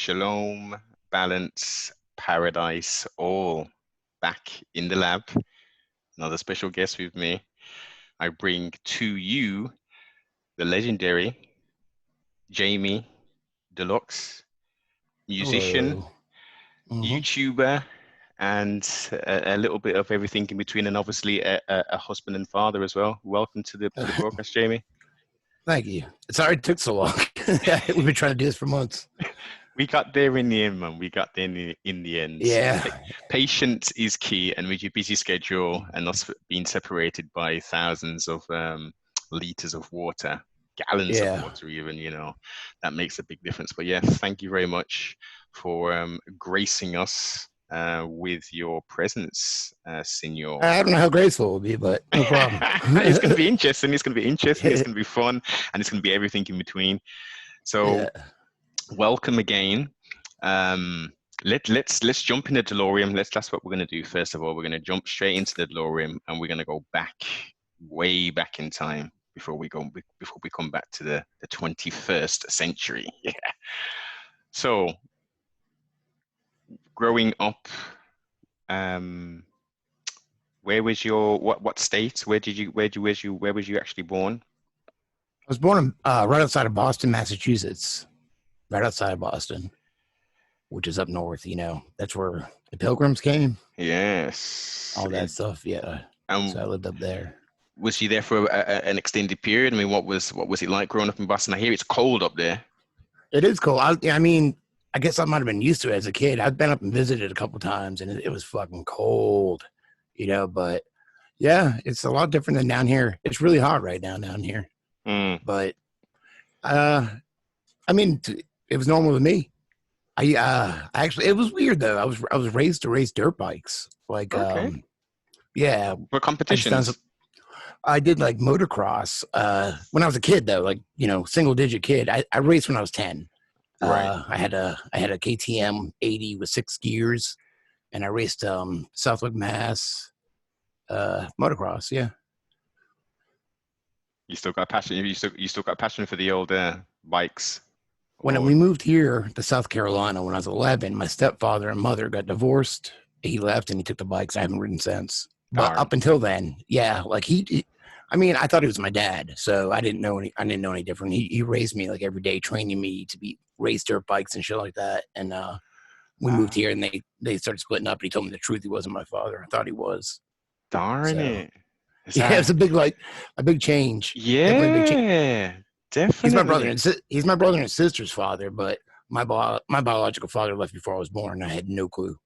Shalom, balance, paradise, all back in the lab. Another special guest with me. I bring to you the legendary Jamie Dlux, musician, Hello. YouTuber, and a little bit of everything in between, and obviously a husband and father as well. Welcome to the broadcast, Jamie. Thank you. Sorry it took so long. We've been trying to do this for months. We got there in the end, man. We got there in the end. Yeah. Patience is key, and with your busy schedule and us being separated by thousands of liters of water, gallons of water even, that makes a big difference. But yeah, thank you very much for gracing us with your presence, Senor. I don't know how graceful it will be, but no problem. It's going to be interesting. It's going to be interesting. It's going to be fun, and it's going to be everything in between. So, welcome again. Let's jump in the DeLorean. That's what we're going to do. First of all, we're going to jump straight into the DeLorean, and we're going to go back, way back in time before we come back to the 21st century. Yeah. So, growing up, where was your what state? Where was you actually born? I was born right outside of Boston, Massachusetts. Right outside of Boston, which is up north. That's where the Pilgrims came. Yes. All that stuff. Yeah. So I lived up there. Was you there for an extended period? I mean, what was it like growing up in Boston? I hear it's cold up there. It is cold. I guess I might have been used to it as a kid. I've been up and visited a couple times, and it was fucking cold, But yeah, it's a lot different than down here. It's really hot right now down here. But it was normal to me. Actually, it was weird though. I was raised to race dirt bikes. Okay. Yeah. For competitions. I did like motocross when I was a kid though, single digit kid. I raced when I was 10. Right. I had a KTM 80 with 6 gears, and I raced Southwick, Mass. Motocross. Yeah. You still got passion. You still got passion for the old bikes. When we moved here to South Carolina when I was 11, my stepfather and mother got divorced. He left and he took the bikes. I haven't ridden since. But up until then, yeah, I thought he was my dad, so I didn't know any different. He raised me like every day, training me to race dirt bikes and shit like that. And we moved here and they started splitting up. And he told me the truth. He wasn't my father. I thought he was. Darn it. Yeah, it's a big change. Yeah. Definitely big change. Definitely. He's my brother and sister's father, but my biological father left before I was born. I had no clue.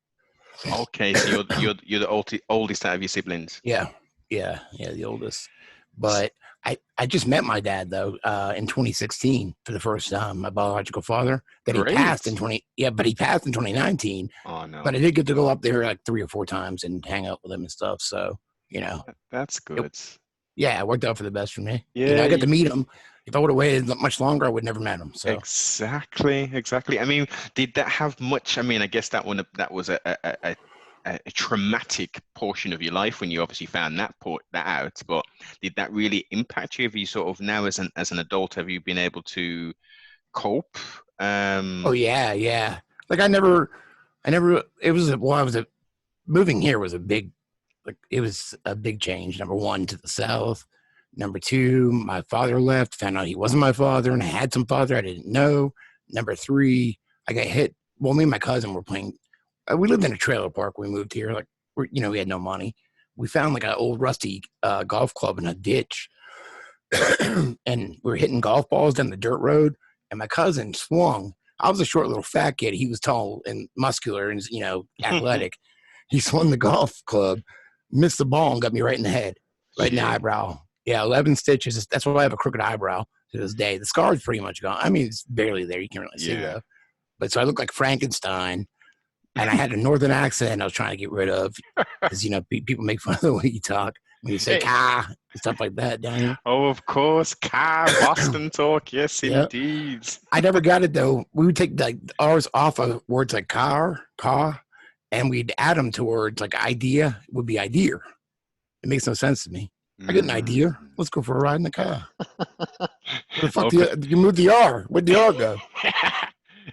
Okay, so you're the oldest out of your siblings. Yeah, the oldest. But I just met my dad though in 2016 for the first time. My biological father that he passed in 2019. Oh no! But I did get to go up there like 3 or 4 times and hang out with him and stuff. So that's good. It worked out for the best for me. Yeah, I got to meet him. If I would have waited much longer, I would never met him. So exactly. I mean, did that have much? I mean, I guess that was a traumatic portion of your life when you obviously found that out. But did that really impact you? Have you sort of now as an adult, have you been able to cope? Oh yeah. Like I never. It was moving here was a big change. Number 1, to the south. Number 2, my father left, found out he wasn't my father, and I had some father I didn't know. Number 3, I got hit. Well, me and my cousin were playing. We lived in a trailer park when we moved here. We had no money. We found like an old rusty golf club in a ditch, and we were hitting golf balls down the dirt road. And my cousin swung. I was a short little fat kid. He was tall and muscular and athletic. He swung the golf club, missed the ball, and got me right in the head, right in the eyebrow. Yeah, 11 stitches. That's why I have a crooked eyebrow to this day. The scar's pretty much gone. I mean, it's barely there. You can't really see though. But so I look like Frankenstein, and I had a northern accent I was trying to get rid of because, people make fun of the way you talk when you say "car" and stuff like that down here. Oh, of course. Car, Boston talk. Yes, indeed. I never got it though. We would take like ours off of words like car, and we'd add them to words like idea would be idea. It makes no sense to me. I get an idea. Let's go for a ride in the car. Where the fuck you move the R? Where'd the R go?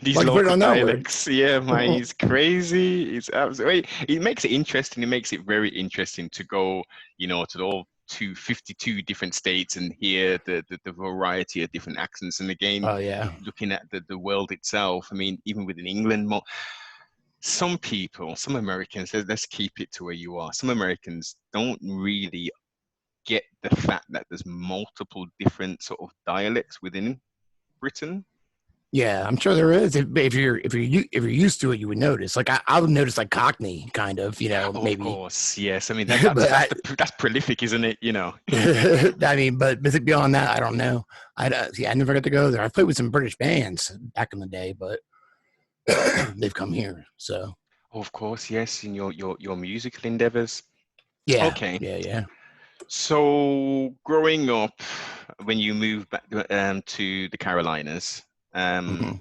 These Why'd you put it local on that word? dialects, yeah, man, it's crazy. It's absolutely, it makes it interesting. It makes it very interesting to go, to all 252 different states and hear the variety of different accents. And again, Oh yeah. looking at the world itself, I mean, even within England, some people, some Americans, let's keep it to where you are. Some Americans don't really get the fact that there's multiple different sort of dialects within Britain. Yeah, I'm sure there is. If you're used to it, you would notice. Like I would notice like Cockney, kind of, Oh, of maybe. course, yes. I mean that's but that's prolific, isn't it? I mean, but beyond that, I don't know. I never got to go there. I played with some British bands back in the day, but they've come here. So Oh, of course, yes. In your musical endeavors. yeah, Okay. yeah. So growing up, when you moved back to the Carolinas, Hmm.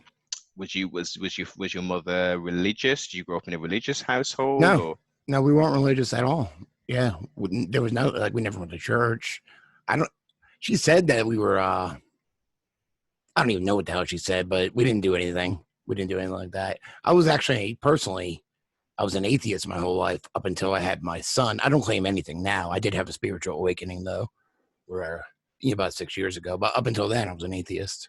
was your mother religious? Did you grow up in a religious household, No, or? no, we weren't religious at all. Yeah, there was no like we never went to church. I don't. She said that we were. I don't even know what the hell she said, but we didn't do anything. We didn't do anything like that. I was actually personally, I was an atheist my whole life up until I had my son. I don't claim anything now. I did have a spiritual awakening though, where about 6 years ago. But up until then, I was an atheist.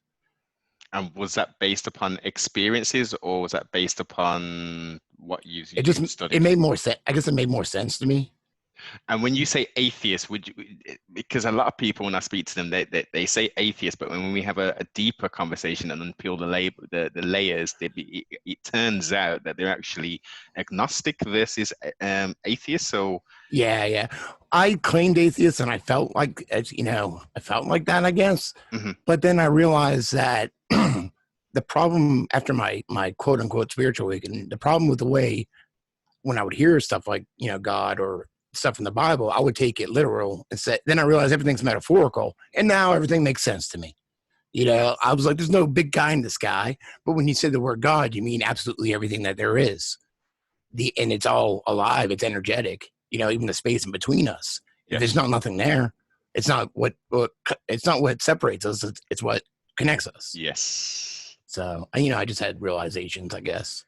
And was that based upon experiences, or was that based upon what It you'd it studied? made more sense. I guess it made more sense to me. And when you say atheist, would you, because a lot of people, when I speak to them, they say atheist, but when we have a deeper conversation and unpeel the layers, it turns out that they're actually agnostic versus atheist. So, Yeah. I claimed atheist, and I felt like, I felt like that, I guess. mhm, But then I realized that the problem after my quote unquote spiritual awakening, the problem with the way when I would hear stuff like, God or stuff in the Bible, I would take it literal and say, then I realized everything's metaphorical. And now everything makes sense to me. yeah, I was like, there's no big guy in the sky. But when you say the word God, you mean absolutely everything that there is. And it's all alive, it's energetic, even the space in between us. If there's yes, not nothing there, it's not it's not what separates us, it's what connects us. yes. So, I just had realizations, I guess.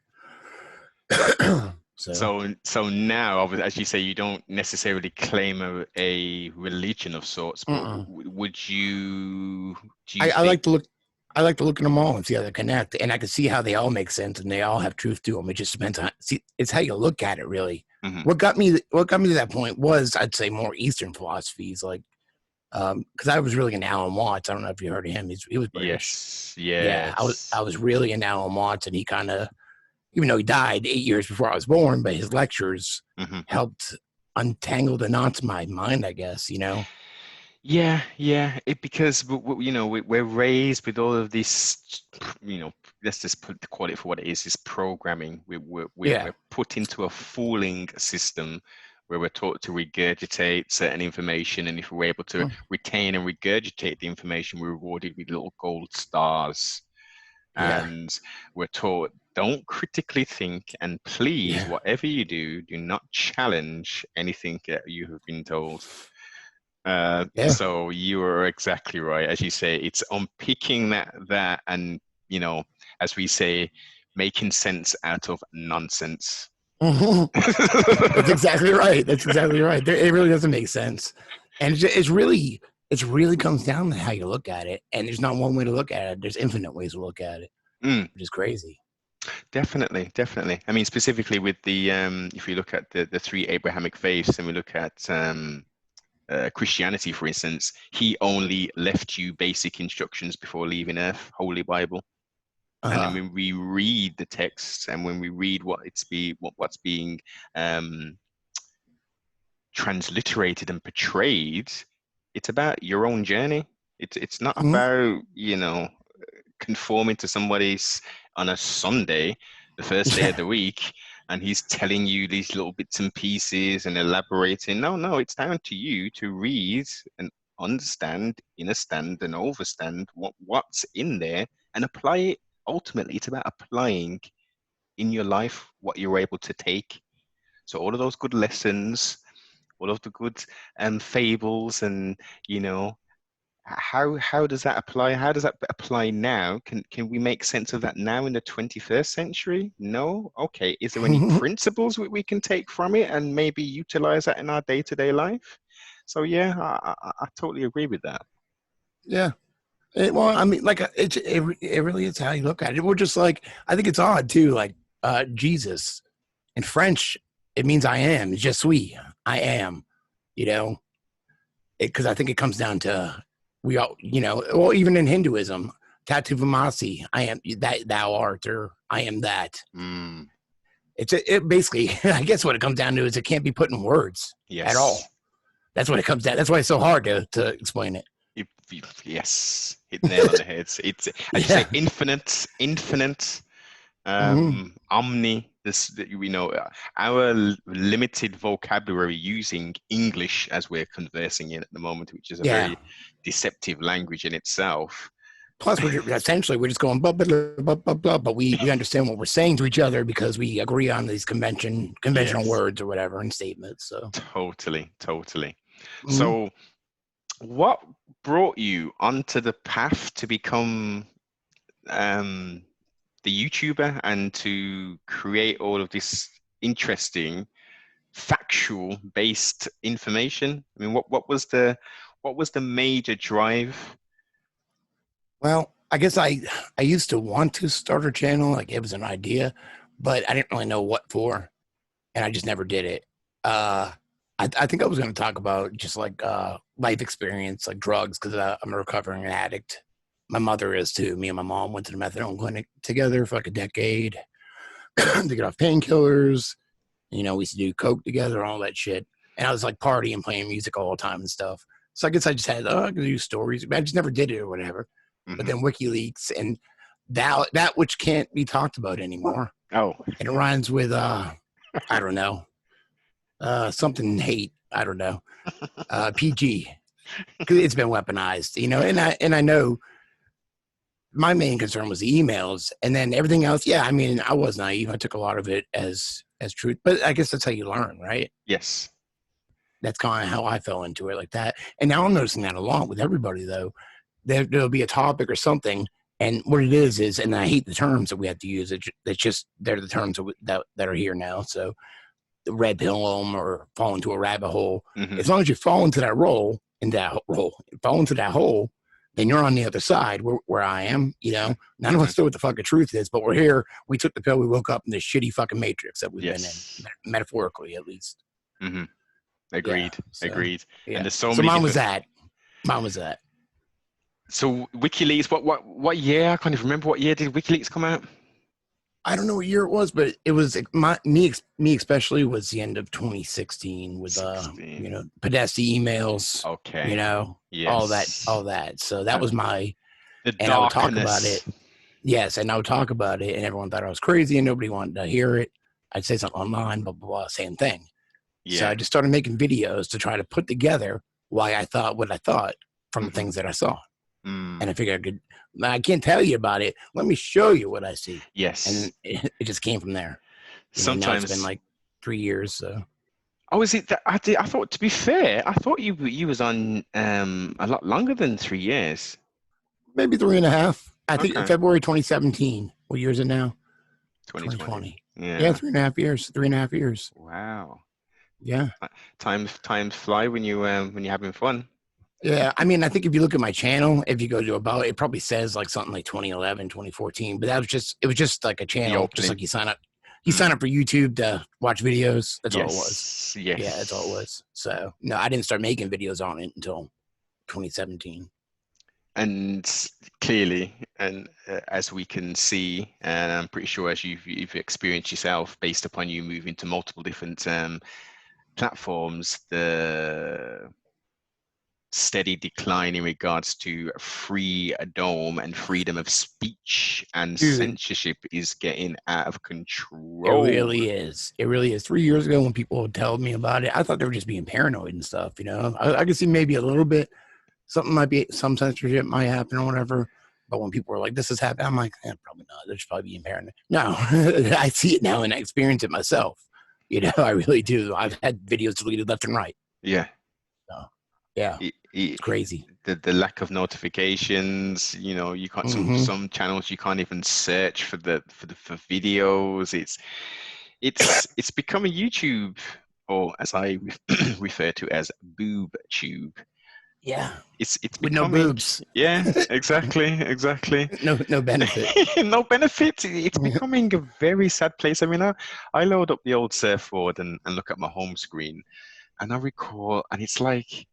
So, So now, as you say, you don't necessarily claim a religion of sorts, but mm-mm. would you, do you I think? like to look. I like to look at them all and see how they connect, and I can see how they all make sense and they all have truth to them. It just depends on it's how you look at it, really. Mhm. What got me to that point was, I'd say, more Eastern philosophies, like because I was really into Alan Watts. I don't know if you heard of him. He was British. Yes, Yeah, I yes. was really into Alan Watts, and he kind of, even though he died 8 years before I was born, but his lectures Hmm. helped untangle the knots in my mind, I guess. Yeah, yeah. Because we're raised with all of this, you know, let's just call it for what it is programming. Yeah. We're put into a fooling system where we're taught to regurgitate certain information, and if we're able to retain and regurgitate the information, we're rewarded with little gold stars. Yeah. And we're taught, don't critically think, and please, Yeah. whatever you do, do not challenge anything that you have been told. Yeah. So you are exactly right. As you say, it's unpicking that and, as we say, making sense out of nonsense. That's exactly right. That's exactly right. It really doesn't make sense, and it's really comes down to how you look at it. And there's not one way to look at it. There's infinite ways to look at it, Mm, which is crazy. definitely, definitely. I mean, specifically with the if we look at the three Abrahamic faiths, and we look at Christianity, for instance, he only left you basic instructions before leaving Earth, Holy Bible. And then Uh-huh. when we read the text and when we read what's being um, transliterated and portrayed, it's about your own journey. It's not Mhm. about conforming to somebody's on a Sunday, the first day of Yeah. the week, and he's telling you these little bits and pieces and elaborating. No, it's down to you to read and understand, understand, and overstand what's in there and apply it. Ultimately, it's about applying in your life what you're able to take. So all of those good lessons, all of the good fables, and you know how does that apply? How does that apply now? Can we make sense of that now in the 21st century? No? Okay. Is there any principles we can take from it and maybe utilize that in our day-to-day life? So yeah, I totally agree with that. Yeah. Well, I mean, like it really is how you look at it. We're just like, I think it's odd too. Like Jesus in French, it means I am. Je suis. I am. You know, because I think it comes down to we all. You know, well, even in Hinduism, Tatu Vamasi, I am that thou art, or I am that. Mm. It basically, I guess what it comes down to is it can't be put in words at all. That's what it comes down. That's why it's so hard to explain it. Yes, hit the nail on the head. It's as you say, infinite, omni. This, we know, our limited vocabulary using English as we're conversing in at the moment, which is a very deceptive language in itself. Plus, we're just going blah blah blah blah blah, but we understand what we're saying to each other because we agree on these conventional words or whatever and statements. So totally. So, what brought you onto the path to become the YouTuber and to create all of this interesting factual based information? I mean, what was the major drive? Well, I guess I used to want to start a channel, like it was an idea, but I didn't really know what for, and I just never did it. I think I was going to talk about just like life experience, like drugs, because I'm a recovering addict. My mother is too. Me and my mom went to the methadone clinic together for like a decade to get off painkillers. You know, we used to do coke together, all that shit. And I was like partying, playing music all the time and stuff. So I guess I just had, I could do stories, but I just never did it or whatever. But then WikiLeaks and that which can't be talked about anymore. Oh, and it rhymes with I don't know, something hate. I don't know, PG, because it's been weaponized, you know. And I know my main concern was the emails, and then everything else. Yeah, I mean, I was naive. I took a lot of it as truth, but I guess that's how you learn, right? Yes. That's kind of how I fell into it like that. And now I'm noticing that a lot with everybody, though. There'll be a topic or something, and what it is, and I hate the terms that we have to use. It's just they're the terms that are here now. So the red pill them or fall into a rabbit hole. As long as you fall into that hole, then you're on the other side where I am. You know, none of us know what the fucking truth is, but we're here. We took the pill. We woke up in this shitty fucking matrix that we've been in, metaphorically at least. Agreed. Agreed. Yeah. And there's so many. Mine was that. So WikiLeaks, what year? I can't even remember. What year did WikiLeaks come out? I don't know what year it was, but it was me especially was the end of 2016 with you know, Podesta emails. Okay. You know, all that. So that was my the and darkness. I would talk about it. Yes, and I would talk about it, and everyone thought I was crazy, and nobody wanted to hear it. I'd say something online, blah blah blah, same thing. Yeah. So I just started making videos to try to put together why I thought what I thought from the things that I saw. And I figured I can't tell you about it. Let me show you what I see. Yes. And it just came from there. Sometimes now it's been like 3 years. So. Oh, is it that I thought, to be fair, I thought you was on a lot longer than 3 years. Maybe 3.5. I think February 2017. What year is it now? 2020. Yeah, 3.5 years. 3.5 years. Wow. Yeah. Times fly when you're having fun. Yeah, I mean, I think if you look at my channel, if you go to about, it probably says like something like 2011, 2014. But it was just like a channel, just like you sign up. You sign up for YouTube to watch videos. That's all it was. Yes. Yeah, that's all it was. So no, I didn't start making videos on it until 2017. And clearly, and as we can see, and I'm pretty sure as you've experienced yourself, based upon you moving to multiple different platforms, the steady decline in regards to freedom and freedom of speech and censorship is getting out of control. It really is. It really is. 3 years ago when people would tell me about it, I thought they were just being paranoid and stuff, you know. I could see maybe a little bit, some censorship might happen or whatever. But when people were like, this is happening, I'm like, probably not. They're just probably being paranoid. No, I see it now and I experience it myself. You know, I really do. I've had videos deleted left and right. Yeah. So. Yeah, It, it's crazy. the lack of notifications, you know, you can't Hmm. some channels you can't even search for for videos. It's become a YouTube, or as I refer to as boob tube. Yeah, It's with no becoming, boobs. yeah, exactly. No benefit. No benefit. It's becoming a very sad place. I mean, I load up the old surfboard and look at my home screen, and I recall, and it's like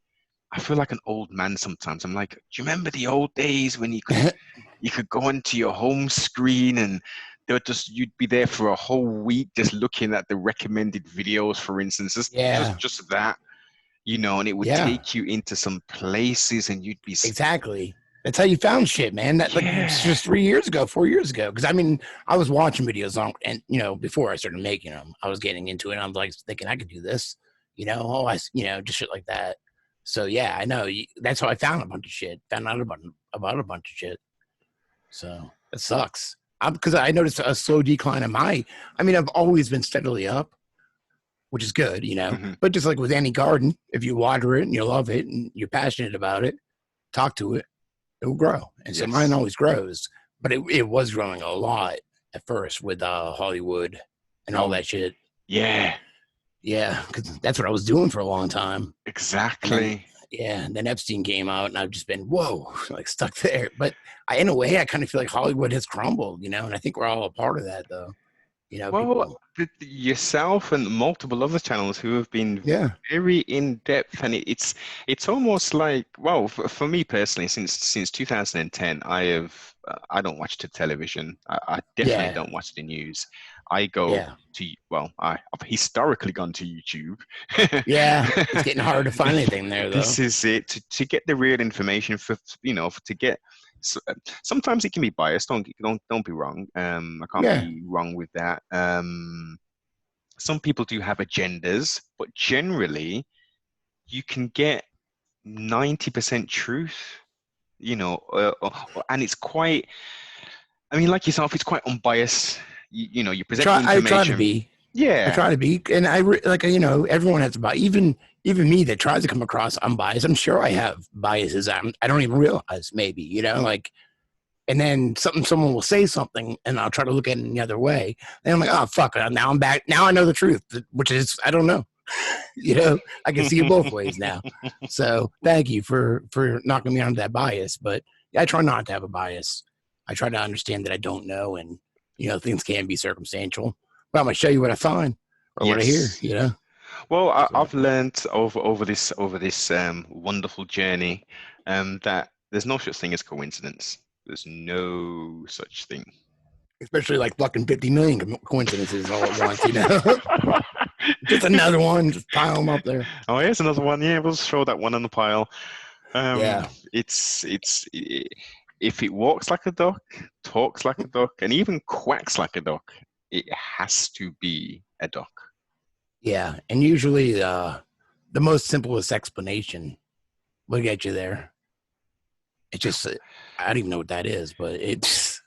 I feel like an old man sometimes. I'm like, do you remember the old days when you could go onto your home screen and they would just you'd be there for a whole week just looking at the recommended videos, for instance, Yeah, just that, you know, and it would yeah, take you into some places and you'd be, exactly. That's how you found shit, man. That like yeah, just 3 years ago, 4 years ago. Because I mean, I was watching videos on, and before I started making them, I was getting into it. And I was like thinking I could do this, just shit like that. So yeah, I know. That's how I found a bunch of shit. Found out about a bunch of shit. So it sucks. Because I noticed a slow decline in my. I mean, I've always been steadily up, which is good, mhm, But just like with any garden, if you water it and you love it and you're passionate about it, talk to it, it will grow. And so mine yes, always grows, but it was growing a lot at first with Hollywood and all oh that shit. yeah, Yeah, because that's what I was doing for a long time. And then, exactly. yeah, and then Epstein came out, and I've just been, whoa, like stuck there. But in a way, I kind of feel like Hollywood has crumbled, and I think we're all a part of that, though. Well, People, yourself and multiple other channels who have been yeah, very in depth, and it's almost like, well, for me personally, since 2010, I don't watch the television. I definitely yeah, don't watch the news. I go yeah, to, well, I've historically gone to YouTube. yeah. It's getting hard to find anything there, though. This is it to get the real information for, to get. Sometimes it can be biased. Don't be wrong. I can't Yeah, be wrong with that. Some people do have agendas, but generally you can get 90% truth, and it's quite, I mean, like yourself, it's quite unbiased. You present the I try to information. be. I Yeah, try to be, and everyone has a bias. Even me that tries to come across unbiased. I'm sure I have biases. I don't even realize maybe, and then someone will say something, and I'll try to look at it in the other way. And I'm like, oh fuck, now I'm back. Now I know the truth, which is I don't know. I can see it both ways now. So thank you for knocking me onto that bias. But I try not to have a bias. I try to understand that I don't know, and things can be circumstantial. But I'm gonna show you what I find or what I hear. yes. Well, So I've learned over this wonderful journey, that there's no such thing as coincidence. There's no such thing. especially like fucking 50 million coincidences all at once. Just another one, just pile them up there. Oh, here's another one. Yeah, we'll throw that one on the pile. Yeah, If it walks like a duck, talks like a duck, and even quacks like a duck, it has to be a duck. yeah, and usually the most simplest explanation will get you there. It's just I don't even know what that is, but it's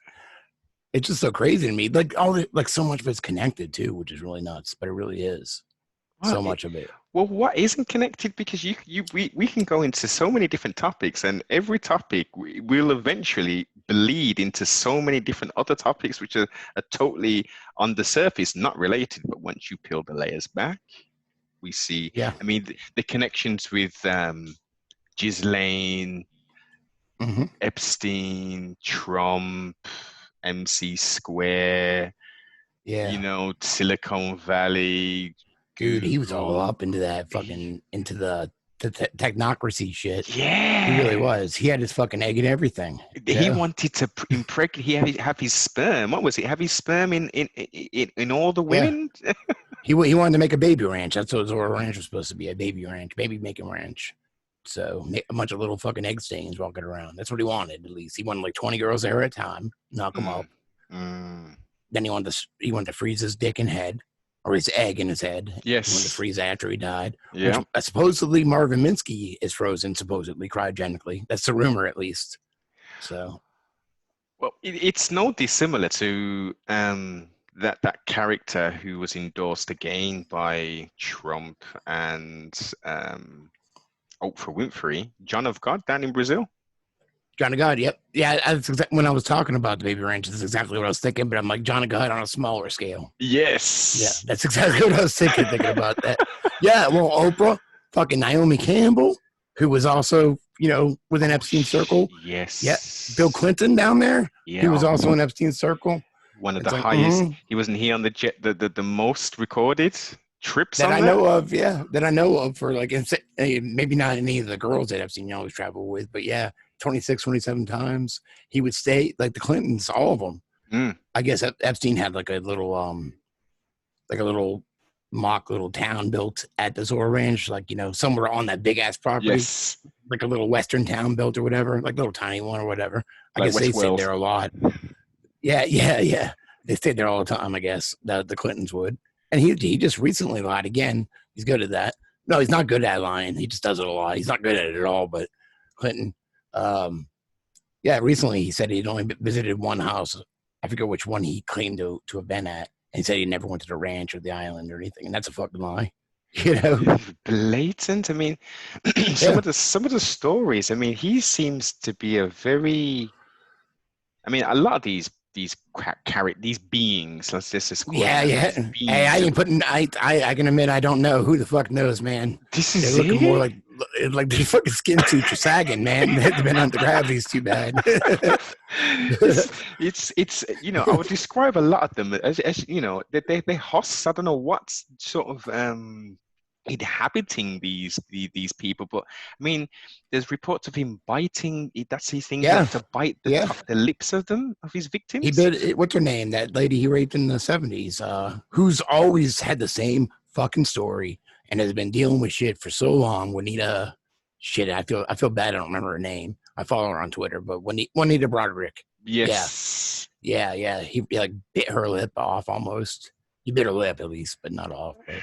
just so crazy to me. Like like so much of it's connected too, which is really nuts. But it really is Well, so much of it. well, what isn't connected? Because we can go into so many different topics, and every topic will eventually bleed into so many different other topics, which are totally on the surface, not related. But once you peel the layers back, we see, Yeah. I mean, the connections with Ghislaine, Hmm. Epstein, Trump, MC Square, Yeah, Silicon Valley, dude, he was all Google. up into that fucking into the technocracy shit. He really Yeah. was. He had his fucking egg in everything. He wanted to impregnate. Have his sperm. What was it? Have his sperm in all the Yeah. women. He wanted to make a baby ranch. That's what Zora Ranch was supposed to be, a baby ranch, baby making ranch. So a bunch of little fucking egg stains walking around. That's what he wanted. At least he wanted like 20 girls there at a time, knock them Mm, up. mm. Then he wanted to freeze his dick in head, or his egg in his head. He wanted to Yes. freeze after he died. Which Yeah. supposedly Marvin Minsky is frozen, supposedly cryogenically. That's the rumor, at least. So Well, it's no dissimilar to that character who was endorsed again by Trump and Oprah Winfrey, John of God down in Brazil. John of God, yep. Yeah, when I was talking about the baby ranch, that's exactly what I was thinking, but I'm like, John of God on a smaller scale. Yes. Yeah, that's exactly what I was thinking about that. Yeah, well, Oprah, fucking Naomi Campbell, who was also, within Epstein's circle. Yes. Yeah, Bill Clinton down there, he was also in Epstein's circle. One of the highest. He wasn't he on the jet, the most recorded trips that I know of. Yeah, that I know of for like, maybe not any of the girls that Epstein always traveled with, but yeah, 26, 27 times he would stay, like the Clintons, all of them. I guess Epstein had like a little mock little town built at the Zora Ranch, like, somewhere on that big ass property. Yes. Like a little Western town built or whatever, like a little tiny one or whatever. I guess they stayed there a lot. Yeah. They stayed there all the time, I guess, the Clintons would. And he just recently lied again. He's good at that. No, he's not good at lying. He just does it a lot. He's not good at it at all, but Clinton, recently he said he'd only visited one house. I forget which one he claimed to have been at. And he said he never went to the ranch or the island or anything. And that's a fucking lie. Blatant. I mean, some of the stories. I mean, he seems to be a lot of these beings. Let's just call them. Hey, I ain't putting. I can admit I don't know. Who the fuck knows, man? They're looking more like their fucking skin suits are sagging, man. They've been under gravity's too bad. it's I would describe a lot of them as they hosts. I don't know what sort of inhabiting these people, but I mean, there's reports of him biting. That's his thing. To bite the lips of his victims. He did. What's her name? That lady he raped in the 70s, who's always had the same fucking story and has been dealing with shit for so long. Juanita, shit. I feel bad. I don't remember her name. I follow her on Twitter, but Juanita Broderick. Yes. Yeah. He like bit her lip off almost. He bit her lip at least, but not off. But.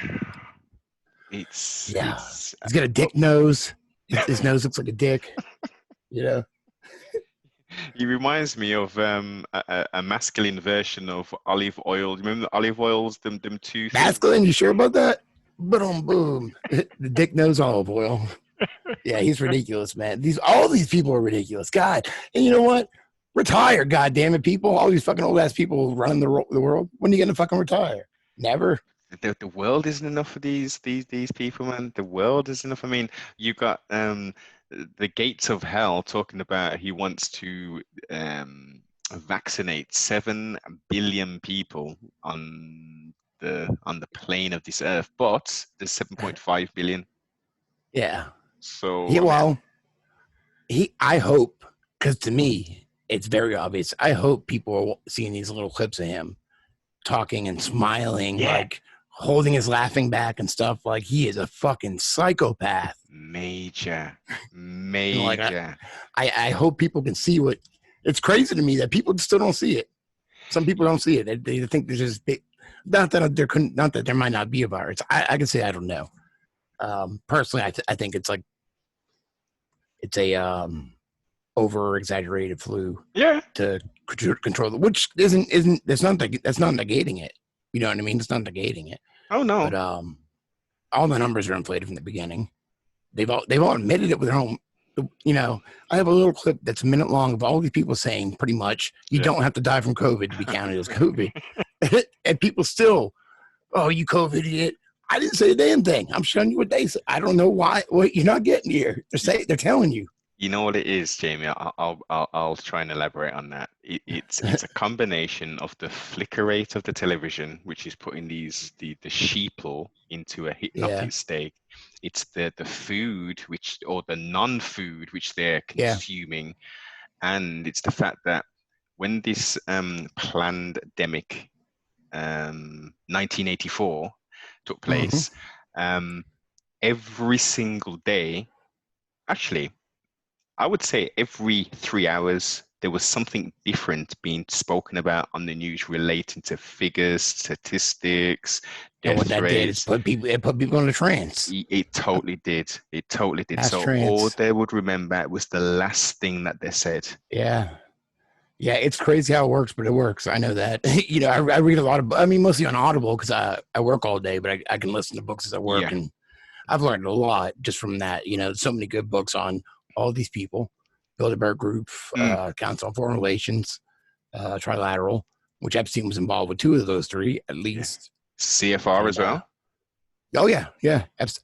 He's got a dick nose. His nose looks like a dick. He reminds me of a masculine version of olive oil. You remember the olive oils? Them two. Masculine? You sure about that? Boom. The dick nose olive oil. Yeah, he's ridiculous, man. All these people are ridiculous. God, and you know what? Retire, goddamn it, people. All these fucking old ass people running the world. When are you gonna fucking retire? Never. The world isn't enough for these people, man. The world isn't enough. I mean, you got the gates of hell talking about he wants to vaccinate 7 billion people on the plane of this earth, but there's 7.5 billion. Yeah. So I hope, because to me it's very obvious. I hope people are seeing these little clips of him talking and smiling, like holding his laughing back and stuff. Like he is a fucking psychopath. Major. I hope people can see what. It's crazy to me that people still don't see it. Some people don't see it. They think there's this big. Not that there might not be a virus. I can say I don't know. Personally, I think it's a over exaggerated flu. Yeah. To control it, which isn't that's not negating it. You know what I mean? It's not negating it. Oh no. But all the numbers are inflated from the beginning. They've all admitted it with their own. I have a little clip that's a minute long of all these people saying pretty much you don't have to die from COVID to be counted as COVID, and people still, oh, you COVID idiot. I didn't say a damn thing. I'm showing you what they say. I don't know why. What you're not getting here. They're telling you. You know what it is, Jamie? I'll try and elaborate on that. It's a combination of the flicker rate of the television, which is putting the sheeple into a hypnotic state. It's the food, or the non-food, which they're consuming, and it's the fact that when this plandemic, 1984, took place, every single day, actually, I would say every 3 hours, there was something different being spoken about on the news relating to figures, statistics, and what that did is put people in a trance. It totally did. It totally did. So trance. all they would remember was the last thing that they said. Yeah. Yeah, it's crazy how it works, but it works. I know that. I read a lot of, mostly on Audible because I work all day, but I can listen to books as I work, and I've learned a lot just from that. You know, so many good books on all these people. Bilderberg Group, Council on Foreign Relations, Trilateral, which Epstein was involved with 2 of those 3 at least. CFR and, as well. Oh yeah.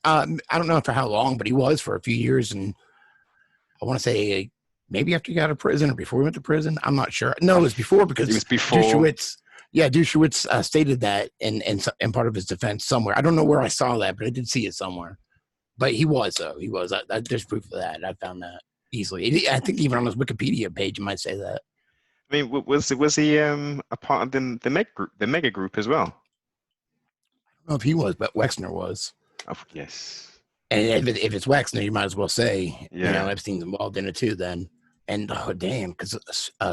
I don't know for how long, but he was for a few years, and I want to say maybe after he got out of prison or before he went to prison. I'm not sure. No, it was before, because it was before. Dershowitz stated that in part of his defense somewhere. I don't know where I saw that, but I did see it somewhere. But he was, though. He was. There's proof of that. I found that easily. I think even on his Wikipedia page, you might say that. I mean, was he a part of the mega group as well? I don't know if he was, but Wexner was. Oh, yes. And if it's Wexner, you might as well say, you know, Epstein's involved in it too then. And oh damn, because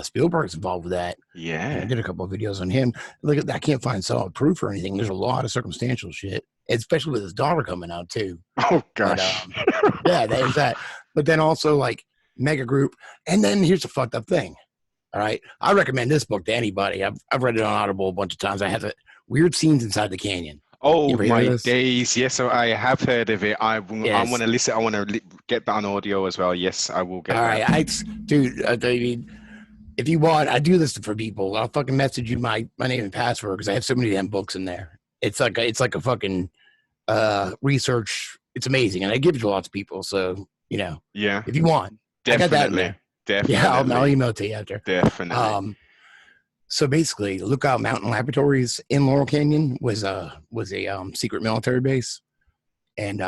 Spielberg's involved with that. Yeah, and I did a couple of videos on him. Look, I can't find solid proof or anything. There's a lot of circumstantial shit, especially with his daughter coming out too. Oh gosh, yeah, there's that. But then also like mega group, and then here's the fucked up thing. All right, I recommend this book to anybody. I've read it on Audible a bunch of times. I have it. Weird Scenes Inside the Canyon. Oh my days! Yes, so I have heard of it. I want to listen. I want to get that on audio as well. Yes, I will get. All that. Right, dude. I mean, if you want, I do this for people. I'll fucking message you my name and password because I have so many damn books in there. It's like a fucking research. It's amazing, and I give it to lots of people. So you know, if you want, definitely, I got that in there. Definitely, I'll email it to you after. Definitely. So basically, Lookout Mountain Laboratories in Laurel Canyon was a secret military base, and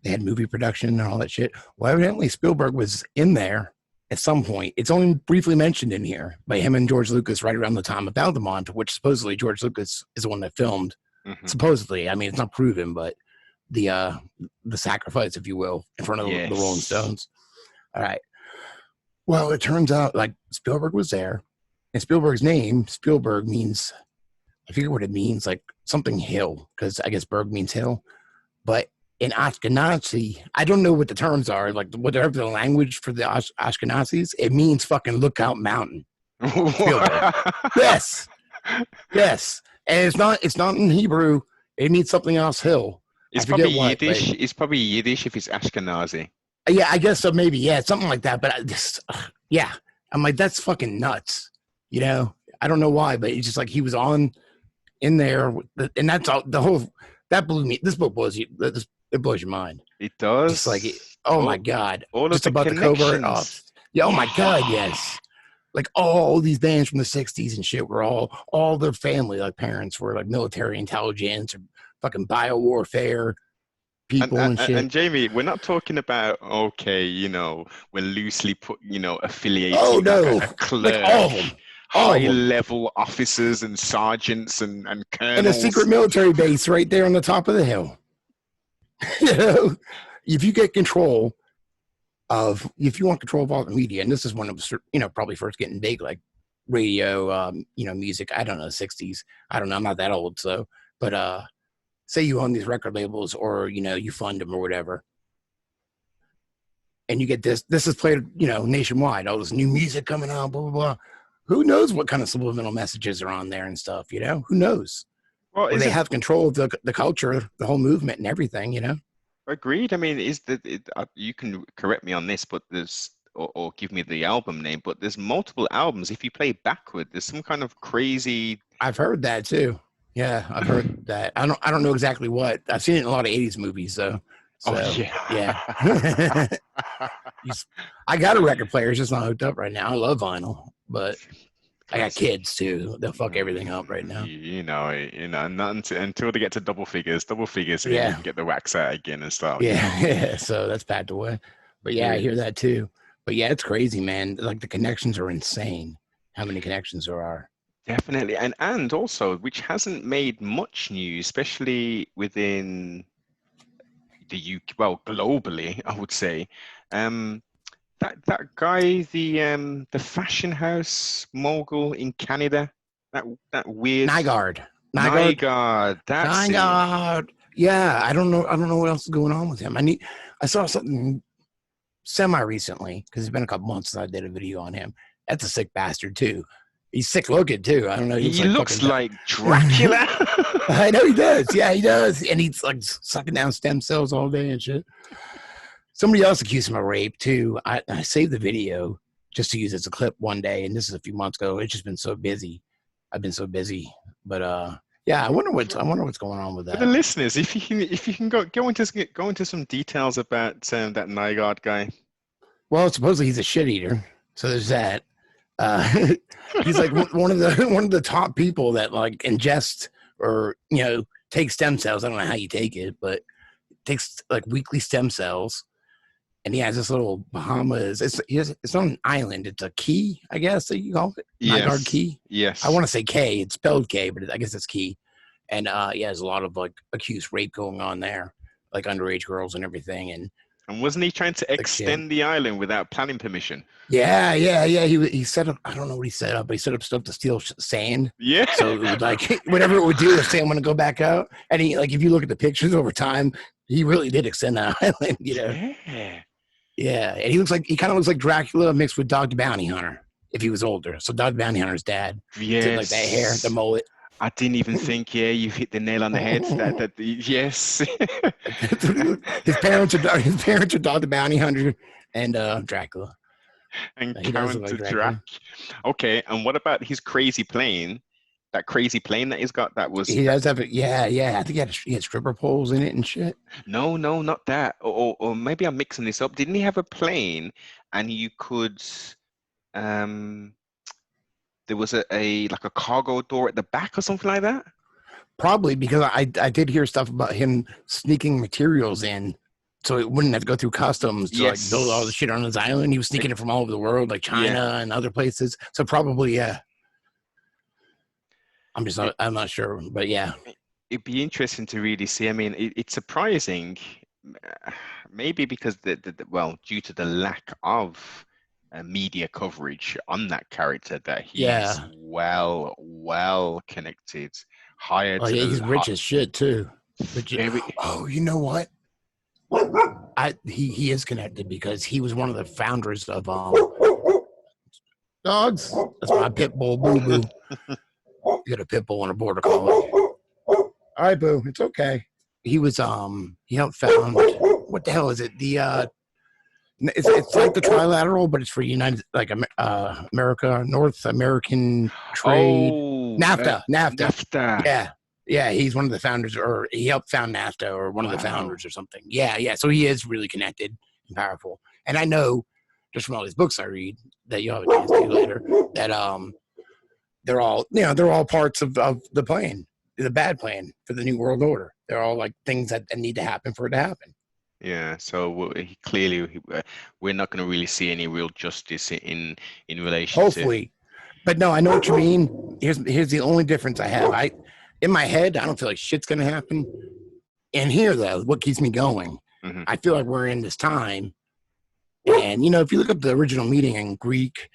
they had movie production and all that shit. Well, evidently Spielberg was in there at some point. It's only briefly mentioned in here by him and George Lucas right around the time of Altamont, which supposedly George Lucas is the one that filmed. Mm-hmm. Supposedly, I mean it's not proven, but the sacrifice, if you will, in front of the Rolling Stones. All right. Well, it turns out like Spielberg was there. And Spielberg's name, Spielberg, means, I forget what it means, like something hill, because I guess Berg means hill. But in Ashkenazi, I don't know what the terms are, like whatever the language for the Ashkenazis, it means fucking Lookout Mountain. Spielberg. Yes. And it's not in Hebrew. It means something else, hill. It's probably Yiddish. It's probably Yiddish if it's Ashkenazi. Yeah, I guess so, maybe. Yeah, something like that. But I'm like, that's fucking nuts. You know, I don't know why, but it's just like he was in there, and that's all. That blew me. This book blows you. It blows your mind. It does. Just like, my god, all just of about the covert off. Yeah, oh my god, yes. Like all these bands from the '60s and shit were all their family, like parents were like military intelligence or fucking biowarfare people and shit. And Jamie, we're not talking about we're loosely affiliated. Oh no, a clerk. Like all of them. High-level officers and sergeants and colonels. And a secret military base right there on the top of the hill. You know, if you want control of all the media, and this is when it was, probably first getting big, like radio, music. I don't know, 60s. I don't know. I'm not that old, so. But say you own these record labels, or you fund them or whatever, and you get this. This is played, nationwide. All this new music coming out, blah blah blah. Who knows what kind of subliminal messages are on there and stuff, Who knows? Well, they have control of the culture, the whole movement and everything, Agreed. I mean, you can correct me on this, but there's, or give me the album name, but there's multiple albums. If you play backward, there's some kind of crazy... I've heard that too. Yeah, I've heard that. I don't know exactly what. I've seen it in a lot of 80s movies, so yeah. I got a record player. It's just not hooked up right now. I love vinyl, but I got kids too. They'll fuck everything up right now. Not until they get to double figures, and then you can get the wax out again and stuff. Yeah. So that's packed away. But I hear that too. But yeah, it's crazy, man. Like the connections are insane. How many connections there are. Definitely. And also, which hasn't made much news, especially within the UK, well, globally, I would say. That guy, the fashion house mogul in Canada, that weird Nygaard. That's Nygaard. Yeah, I don't know what else is going on with him. I saw something semi recently because it's been a couple months since I did a video on him. That's a sick bastard too. He's sick looking too. I don't know. He looks like Dracula. I know he does. Yeah, he does. And he's like sucking down stem cells all day and shit. Somebody else accused him of rape too. I saved the video just to use as a clip one day, and this is a few months ago. It's just been so busy. I've been so busy, but yeah, I wonder what's going on with that. For the listeners, if you can go into some details about that Nygaard guy. Well, supposedly he's a shit eater, so there's that. He's like one of the top people that like ingest or take stem cells. I don't know how you take it, but takes like weekly stem cells. And he has this little Bahamas. It's on an island. It's a key, I guess that you call it. Yes. Nygaard key. Yes. I want to say K. It's spelled K, but I guess it's key. And yeah, there's a lot of like accused rape going on there, like underage girls and everything. And wasn't he trying to extend the island without planning permission? Yeah. He set up. I don't know what he set up, but he set up stuff to steal sand. Yeah. So it would, like whatever it would do, the sand want to go back out. And he if you look at the pictures over time, he really did extend that island. Yeah. Yeah, and he kind of looks like Dracula mixed with Dog the Bounty Hunter if he was older. So Dog the Bounty Hunter's dad. Yes. Like that hair, the mullet. I didn't even think. Yeah, you hit the nail on the head. Yes. His parents are Dog the Bounty Hunter and Dracula. And Count like Drac. Okay, and what about his crazy plane? That crazy plane that he's got, that was... He does have it, yeah. I think he had stripper poles in it and shit. No, not that. Or maybe I'm mixing this up. Didn't he have a plane and you could... there was a cargo door at the back or something like that? Probably, because I did hear stuff about him sneaking materials in so it wouldn't have to go through customs to like build all the shit on his island. He was sneaking it from all over the world, like China and other places. So probably, yeah. I'm not sure, but yeah. It'd be interesting to really see. I mean, it's surprising, maybe because due to the lack of media coverage on that character, that he's well connected. He's rich as shit too. Oh, you know what? He is connected because he was one of the founders of dogs. That's my pit bull, Boo Boo. You got a pit bull and a border collie. All right, Boo, it's okay. He was he helped found, what the hell is it? The it's like the Trilateral, but it's for America, North American Trade. NAFTA. Yeah, he's one of the founders, or he helped found NAFTA, or one of the founders or something. Yeah. So he is really connected and powerful. And I know just from all these books I read that you'll have a chance to later that they're all parts of the plan, the bad plan for the New World Order. They're all like things that need to happen for it to happen. Yeah, so clearly we're not going to really see any real justice in relation. Hopefully, but no, I know what you mean. Here's the only difference I have. In my head, I don't feel like shit's going to happen. And here, though, what keeps me going? Mm-hmm. I feel like we're in this time, and if you look up the original meaning in Greek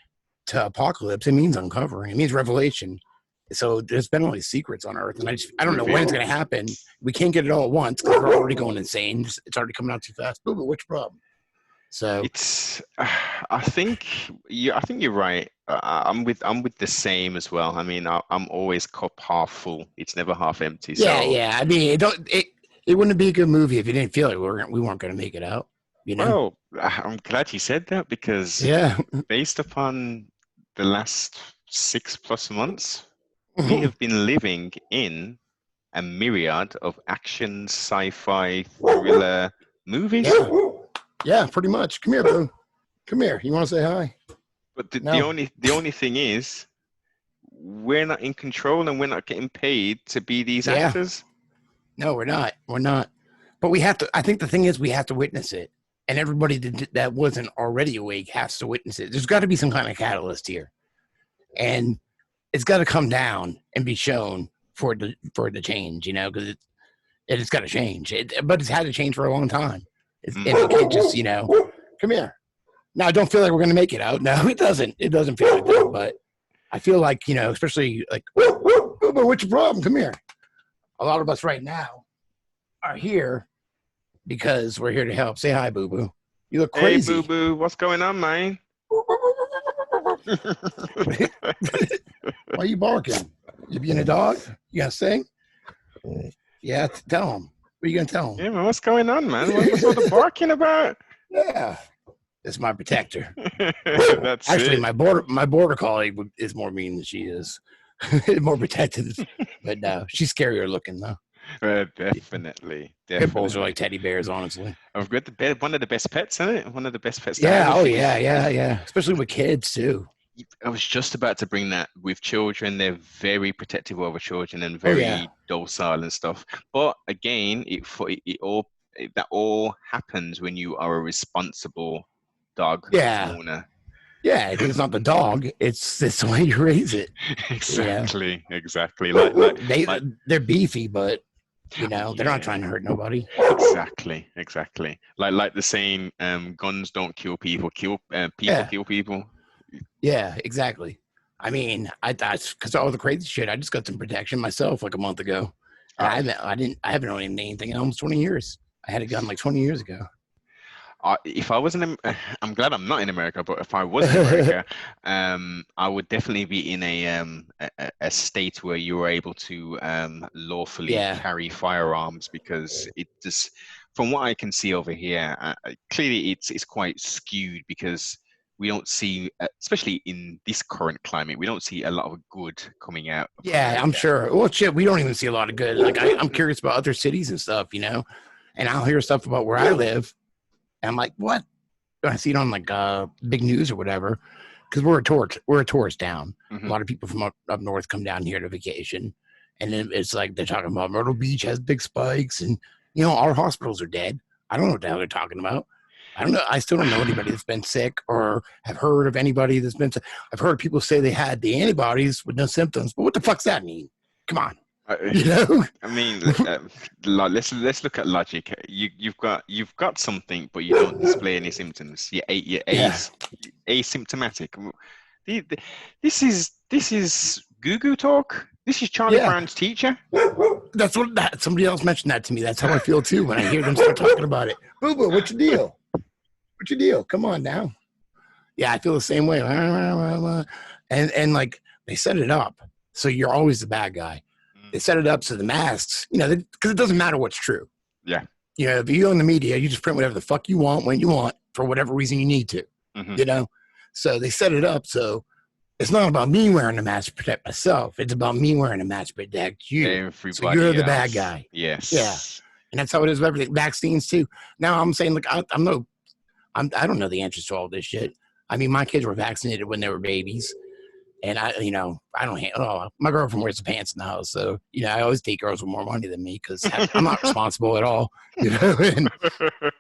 to apocalypse, it means uncovering. It means revelation. So there's been all these secrets on Earth, and I don't know when it's going to happen. We can't get it all at once because we're already going insane. It's already coming out too fast. But what's your problem? So it's. I think you're right. I'm with the same as well. I mean, I'm always cup half full. It's never half empty. Yeah. I mean, it wouldn't be a good movie if you didn't feel like we weren't going to make it out. Well, I'm glad you said that because based upon the last 6+ months, we have been living in a myriad of action, sci-fi, thriller movies. Yeah, pretty much. Come here, Boo. Come here. You want to say hi? But the only thing is, we're not in control and we're not getting paid to be these actors. No, we're not. We're not. But we have to. I think the thing is, we have to witness it, and everybody that wasn't already awake has to witness it. There's got to be some kind of catalyst here, and it's got to come down and be shown for it to change. Because it's got to change. But it's had to change for a long time. And it can't just come here. Now, I don't feel like we're going to make it out. No, it doesn't. It doesn't feel like that. But I feel like, especially like, what's your problem? Come here. A lot of us right now are here because we're here to help. Say hi, Boo Boo. You look crazy. Hey, Boo Boo. What's going on, man? Why are you barking? You being a dog? You gonna sing? Yeah, tell him. What are you gonna tell him? Yeah, man, what's going on, man? What's all the barking about? Yeah, it's my protector. That's actually it. my border collie is more mean than she is. More protective, but no, she's scarier looking though. Definitely. Pit bulls are like teddy bears, honestly. I've got one of the best pets, isn't it? One of the best pets to Yeah. have. Oh yeah. Especially with kids too. I was just about to bring that with children. They're very protective over children and very docile and stuff. But again, that all happens when you are a responsible dog owner. Yeah, because it's not the dog; it's the way you raise it. Exactly. They're beefy, but they're not trying to hurt nobody. Exactly. Like the saying, guns don't kill people, people kill people. Yeah, exactly. I mean, that's because all the crazy shit. I just got some protection myself like a month ago. And I haven't owned anything in almost 20 years. I had a gun like 20 years ago. If I wasn't, I'm glad I'm not in America. But if I was in America, I would definitely be in a state where you were able to lawfully carry firearms, because it just, from what I can see over here, clearly it's quite skewed, because we don't see, especially in this current climate, we don't see a lot of good coming out. Yeah, I'm sure. Well, shit, we don't even see a lot of good. Like I'm curious about other cities and stuff, and I'll hear stuff about where I live. And I'm like, what? I see it on like big news or whatever, because we're a tourist town. Mm-hmm. A lot of people from up north come down here to vacation, and then it's like they're talking about Myrtle Beach has big spikes, and our hospitals are dead. I don't know what the hell they're talking about. I don't know. I still don't know anybody that's been sick, or have heard of anybody that's been sick. I've heard people say they had the antibodies with no symptoms, but what the fuck's that mean? Come on. I mean, let's look at logic. You've got something, but you don't display any symptoms. You're asymptomatic. This is Goo talk. This is Charlie Brown's teacher. That's what somebody else mentioned that to me. That's how I feel too when I hear them start talking about it. Boo boo, what's your deal? What's your deal? Come on now. Yeah, I feel the same way. And like they set it up so you're always the bad guy. They set it up so the masks, because it doesn't matter what's true. Yeah. If you own the media, you just print whatever the fuck you want when you want for whatever reason you need to. Mm-hmm. So they set it up so it's not about me wearing a mask to protect myself. It's about me wearing a mask to protect you. Everybody so you're the else. Bad guy. Yes. Yeah. And that's how it is with everything. Vaccines too. Now I'm saying, look, I don't know the answers to all this shit. I mean, my kids were vaccinated when they were babies. And I don't my girlfriend wears the pants in the house. So, I always date girls with more money than me because I'm not responsible at all, And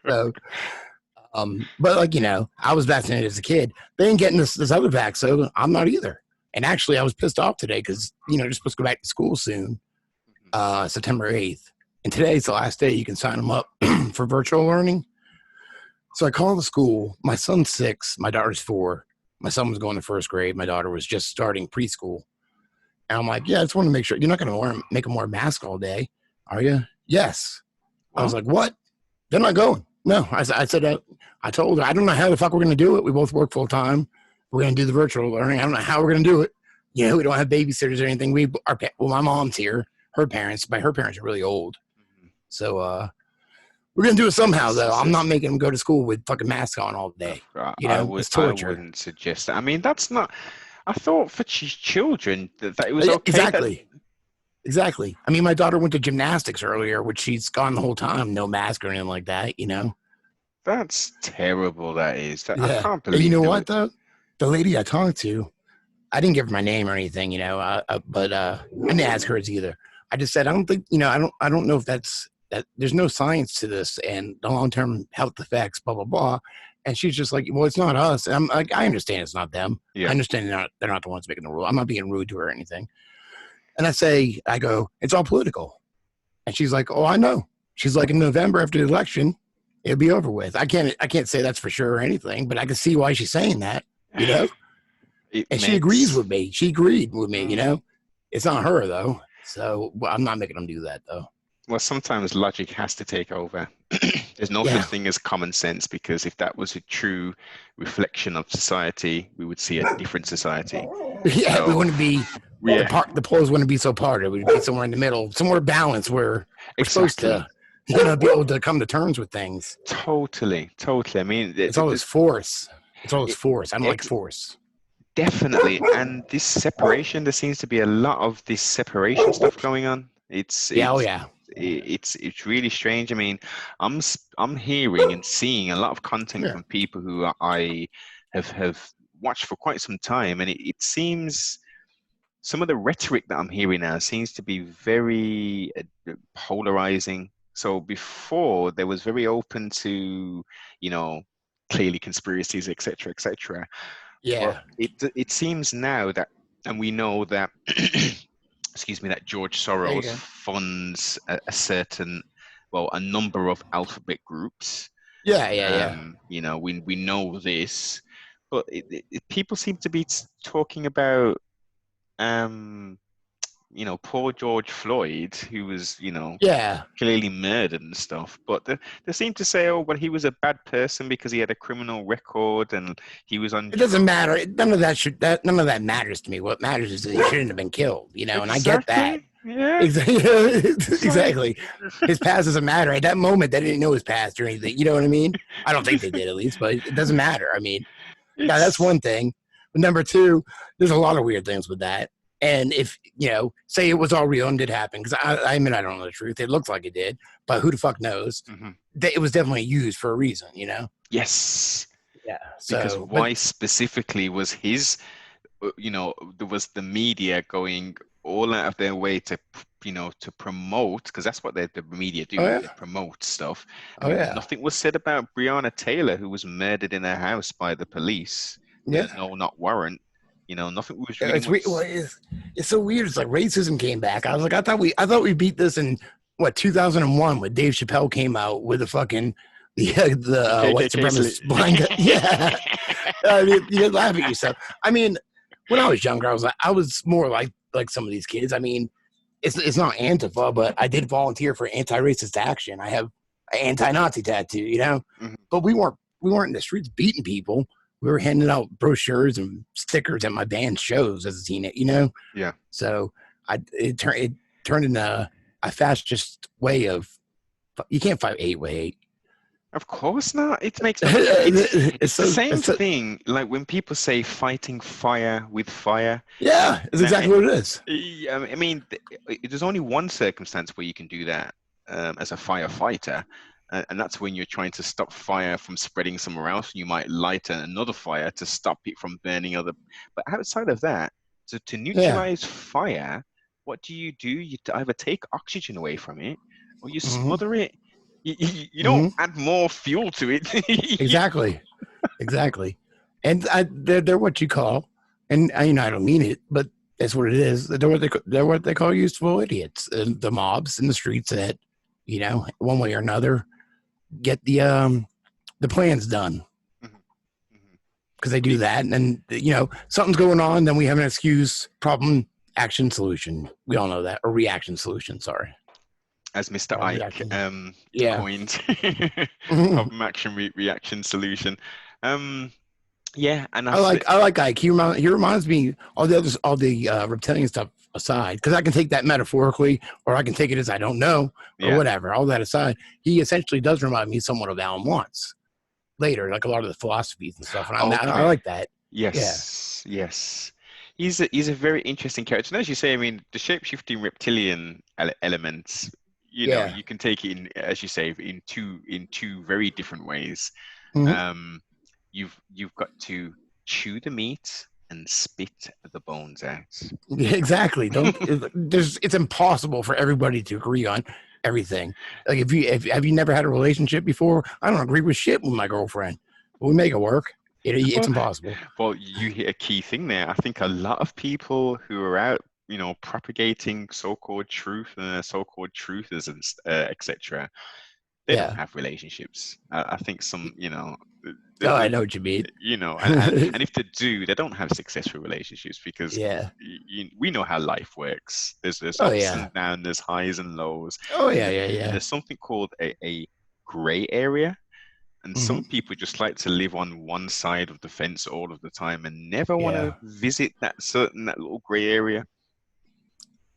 so, but I was vaccinated as a kid. They ain't getting this other vax, so I'm not either. And actually I was pissed off today because, they're supposed to go back to school soon, September 8th. And today's the last day you can sign them up for virtual learning. So I called the school. My son's 6, my daughter's 4. My son was going to first grade. My daughter was just starting preschool. And I'm like, I just want to make sure you're not going to make them wear a mask all day, are you? Yes. I was like, what? They're not going. No. I said, I told her, I don't know how the fuck we're going to do it. We both work full time. We're going to do the virtual learning. I don't know how we're going to do it. We don't have babysitters or anything. My mom's here. Her parents are really old. So, we're going to do it somehow, though. I'm not making them go to school with fucking masks on all day. It's torture. I wouldn't suggest that. I mean, that's not... I thought for children that it was okay. Exactly. I mean, my daughter went to gymnastics earlier, which she's gone the whole time, no mask or anything like that, That's terrible, that is. I can't believe it. You know what, though? The lady I talked to, I didn't give her my name or anything, but I didn't ask hers either. I just said, I don't think, I don't know if that there's no science to this and the long-term health effects, blah, blah, blah. And she's just like, well, it's not us. And I'm like, I understand it's not them. Yeah. I understand they're not the ones making the rule. I'm not being rude to her or anything. And I go, it's all political. And she's like, oh, I know. She's like, in November after the election, it'll be over with. I can't say that's for sure or anything, but I can see why she's saying that, she agrees with me. She agreed with me, It's not her, though. So I'm not making them do that, though. Well, sometimes logic has to take over. There's no such Yeah. thing as common sense, because if that was a true reflection of society, we would see a different society. Yeah, we So, wouldn't be yeah, the poles wouldn't be so parted. We'd be somewhere in the middle, somewhere balanced where we're supposed exactly. to, be able to come to terms with things. Totally, totally. I mean, It's all this force. It's all this it, force. I don't like ex force. definitely. And this separation, there seems to be a lot of this separation stuff going on. Yeah, oh yeah. It's really strange. I mean, I'm hearing and seeing a lot of content Yeah. from people who I have watched for quite some time, and it seems some of the rhetoric that I'm hearing now seems to be very polarizing. So before, there was very open to, you know, clearly conspiracies, etc., etc. But Yeah. it seems now that, and we know that, excuse me, that George There you Soros go. funds a certain, well, a number of alphabet groups. Yeah, yeah, yeah. You know, we know this, but people seem to be talking about, um, you know, poor George Floyd, who was, you know, Yeah. clearly murdered and stuff. But they seem to say, oh, well, he was a bad person because he had a criminal record and he was on It doesn't drugs. matter. None of that matters to me. What matters is that he shouldn't have been killed, and I get that. Exactly. Yeah. It's like, Exactly. His past doesn't matter. At that moment, they didn't know his past or anything. You know what I mean? I don't think they did, at least, but it doesn't matter. I mean, yeah, that's it's one thing. But number two, there's a lot of weird things with that. And if, say it was all real and did happen, because I mean, I don't know the truth. It looks like it did, but who the fuck knows? mhm. It was definitely used for a reason. Yes, Yeah. because So, but why specifically was his, you know, there was the media going all out of their way to, you know, to promote, because that's what the media oh do, yeah, they promote stuff. I oh mean, yeah, nothing was said about Breonna Taylor, who was murdered in her house by the police. yeah. There's no not warrant. You know, nothing was really It's much. well, it's so weird. It's like racism came back. I was like, I thought we beat this in what 2001 when Dave Chappelle came out with the fucking The the white KKK supremacist blind guy. Yeah, I mean, you laugh at yourself. I mean, when I was younger, I was more like some of these kids. I mean, it's not Antifa, but I did volunteer for anti-racist action. I have an anti-Nazi tattoo. Mhm. But we weren't in the streets beating people. We were handing out brochures and stickers at my band shows as a teenager. Yeah. So it turned into a fascist way of you can't fight 8 with 8. Of course not. It makes no. It's the same it's so thing. Like when people say fighting fire with fire. yeah, it's Now, exactly what it is. I mean, there's only one circumstance where you can do that, as a firefighter, and that's when you're trying to stop fire from spreading somewhere else. You might light another fire to stop it from burning other. But outside of that, to Yeah. neutralize fire, what do? You either take oxygen away from it, or you Hmm. smother it. You don't Hmm. add more fuel to it. Exactly. Exactly. And they're what you call, and I don't mean it, but that's what it is. They're what they call useful idiots. The mobs in the streets that, one way or another, get the plans done Mhm, mhm. because they But do that, and then something's going on. Then we have an excuse, problem, action, solution. We all know that, or reaction, solution. Sorry, as Mr. problem, Ike reaction. Yeah. coined, Mhm. problem, action, reaction, solution. Um, yeah, and I like Ike. He reminds me all the reptilian stuff aside, because I can take that metaphorically, or I can take it as I don't know, or yeah, whatever. All that aside, he essentially does remind me somewhat of Alan Watts later, like a lot of the philosophies and stuff. And I okay, like that. Yeah, yes, yes. He's a very interesting character. And as you say, I mean, the shape-shifting reptilian elements, you know, yeah. you can take it in, as you say, in two very different ways. Mhm. Um, you've got to chew the meat and spit the bones out. Yeah, exactly. Don't it's impossible for everybody to agree on everything. Like if have you never had a relationship before? I don't agree with shit with my girlfriend, but we make it work. It's Well, impossible. well, you hit a key thing there. I think a lot of people who are out, you know, propagating so-called truth and so-called truthers and etc., they don't Yeah. have relationships. I think some, you know, Oh, I the, know what you mean. you know, and if they do, they don't have successful relationships because Yeah. we know how life works. There's Oh ups yeah. and downs, there's highs and lows, Oh and yeah, yeah, and yeah. there's something called a gray area. And Mm-hmm. some people just like to live on one side of the fence all of the time and never want Yeah. to visit that little gray area.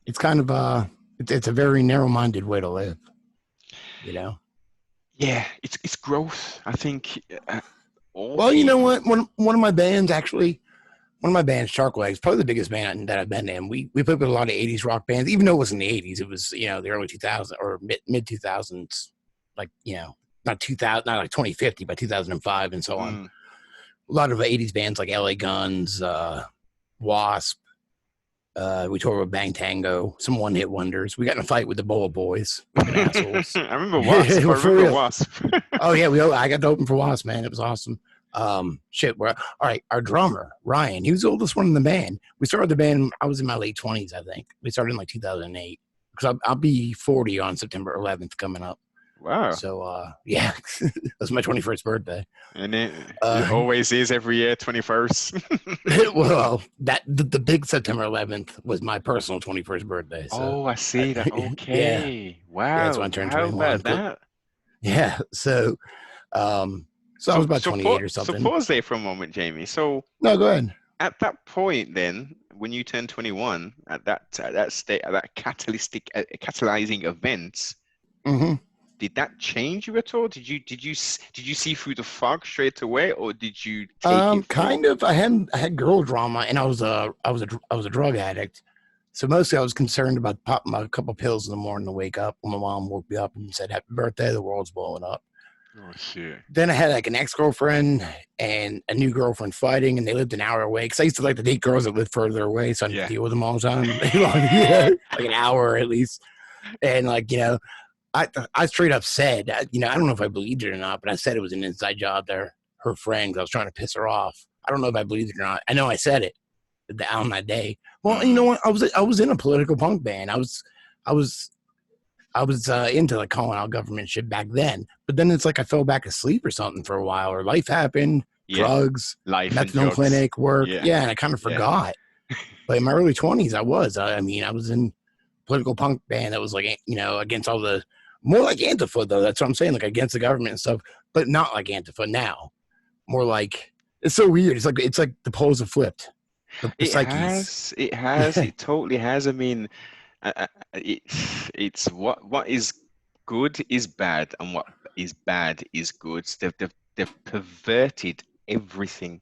It's kind of it's a very narrow-minded way to live, you know. Yeah, it's growth. I think all Well, you know people. what? One of my bands actually, one of my bands, Sharklegs, probably the biggest band that I've been in. We played with a lot of '80s rock bands, even though it wasn't the '80s. It was the early 2000s or mid 2000s, like not 2000, not like 2050, but 2005 and so on. A lot of '80s bands like LA Guns, Wasp. We toured with Bang Tango, some one-hit wonders. We got in a fight with the Boa Boys. We've been assholes. I remember Wasp. I For remember real. Wasp. Oh yeah, I got to open for Wasp, man. It was awesome. All right. Our drummer Ryan, he was the oldest one in the band. We started the band. I was in my late 20s, I think. We started in like 2008 because I'll be 40 on September 11th coming up. Wow. So yeah, that's my 21st birthday. And it always is every year, 21st. Well, the big September 11th was my personal 21st birthday. So I see that. Okay. Yeah. Wow. Yeah, that's when I turned 21. How about that? Yeah. So I was about 28 or something. So pause there for a moment, Jamie. So no, go ahead. At that point, then, when you turned 21, at that state, at that catalyzing event, mm-hmm. Did that change you at all? Did you see through the fog straight away, or did you take it? Kind of. I had girl drama, and I was a drug addict. So mostly I was concerned about popping a couple pills in the morning to wake up when my mom woke me up and said, "Happy birthday, the world's blowing up." Oh shit. Then I had like an ex-girlfriend and a new girlfriend fighting, and they lived an hour away because I used to like to date girls that lived further away, so I didn't deal with them all the time. Like an hour at least. And I straight up said, I don't know if I believed it or not, but I said it was an inside job there. Her friend, I was trying to piss her off. I don't know if I believed it or not. I know I said it on that day. Well, you know what? I was in a political punk band. I was into like calling out government shit back then. But then it's like I fell back asleep or something for a while, or life happened, drugs, methadone clinic, work. Yeah, and I kind of forgot. But in my early 20s, I was in political punk band that was like, against all the, more like Antifa though. That's what I'm saying, like against the government and stuff, but not like Antifa now. More like, it's so weird. It's like the poles have flipped. It totally has. I mean, it's what is good is bad, and what is bad is good. They've perverted everything.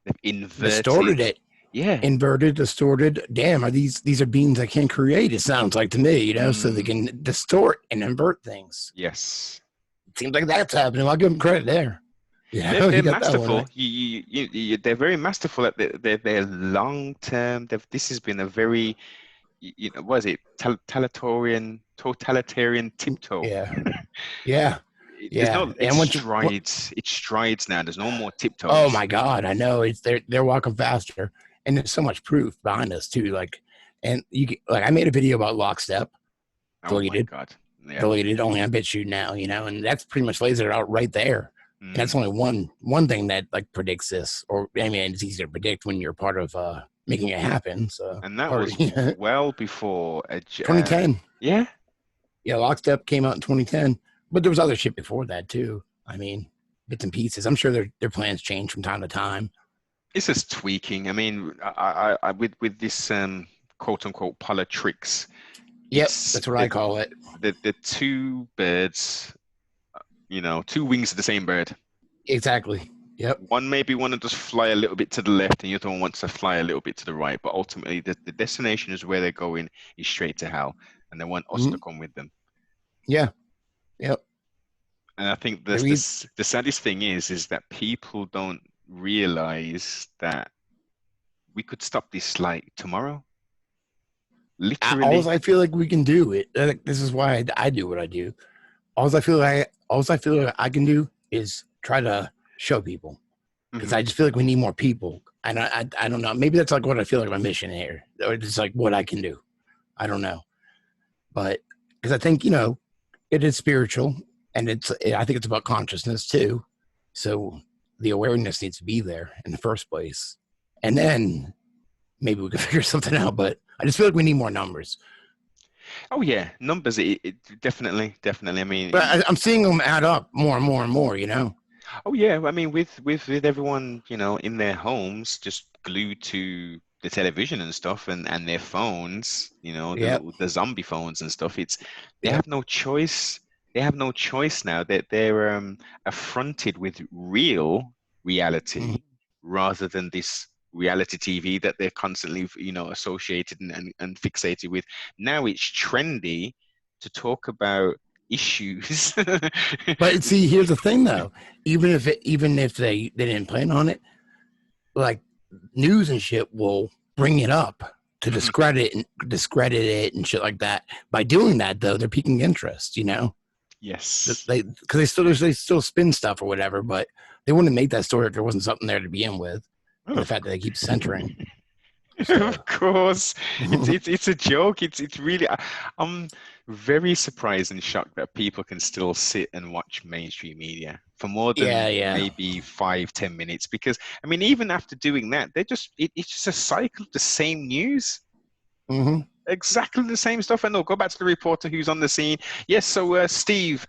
They've inverted, distorted it. Yeah. Inverted, distorted. Damn, these are beings I can't create, it sounds like to me, so they can distort and invert things. Yes. It seems like that's happening. I'll give them credit there. Yeah, they're masterful. They're very masterful at their long term. This has been a very, what is it? Totalitarian tiptoe. Yeah. It's strides now. There's no more tiptoes. Oh my God, I know. They're walking faster, and there's so much proof behind us too. And I made a video about Lockstep. Deleted. Oh my God. Yeah. Deleted only on BitChute now, and that's pretty much lays it out right there. And that's only one thing that like predicts this, or I mean, it's easy to predict when you're part of making it happen. So, and that was well before 2010. Yeah, Lockstep came out in 2010, but there was other shit before that too. I mean, bits and pieces. I'm sure their plans change from time to time. It's just tweaking. I mean, I with this quote unquote politics. Yep, that's what I call it. The two birds. Two wings of the same bird. Exactly. Yep. One maybe want to just fly a little bit to the left, and the other one wants to fly a little bit to the right. But ultimately, the destination is where they're going is straight to hell, and they want us to come with them. Yeah. Yep. And I think the saddest thing is that people don't realize that we could stop this like tomorrow. Literally. All I feel like we can do it. This is why I do what I do. All I feel like I can do is try to show people, because I just feel like we need more people. And I don't know. Maybe that's like what I feel like my mission here, or it's like what I can do. I don't know, but because I think it is spiritual, and I think it's about consciousness too. So the awareness needs to be there in the first place, and then maybe we can figure something out. But I just feel like we need more numbers. Oh yeah, numbers. It definitely, definitely. I mean, But I'm seeing them add up more and more and more. You know. oh yeah. I mean, with everyone, in their homes, just glued to the television and stuff, and their phones, Yep. the zombie phones and stuff. They Yep. have no choice. They have no choice now. That they're affronted with real Mhm. reality rather than this reality TV that they're constantly, associated and fixated with. Now it's trendy to talk about issues. But see, here's the thing, though. Even if they didn't plan on it, like news and shit will bring it up to discredit it and shit like that. By doing that, though, they're piquing interest. You know, Yes. because they still spin stuff or whatever, but they wouldn't make that story if there wasn't something there to begin with. Oh, And the fact that they keep censoring. of So course, it's a joke. It's really. I'm very surprised and shocked that people can still sit and watch mainstream media for more yeah, than yeah. maybe 5, 10 minutes. Because I mean, even after doing that, they're just it's just a cycle of the same news. Mm-hmm. Exactly the same stuff, and they'll go back to the reporter who's on the scene. Yes, so Steve,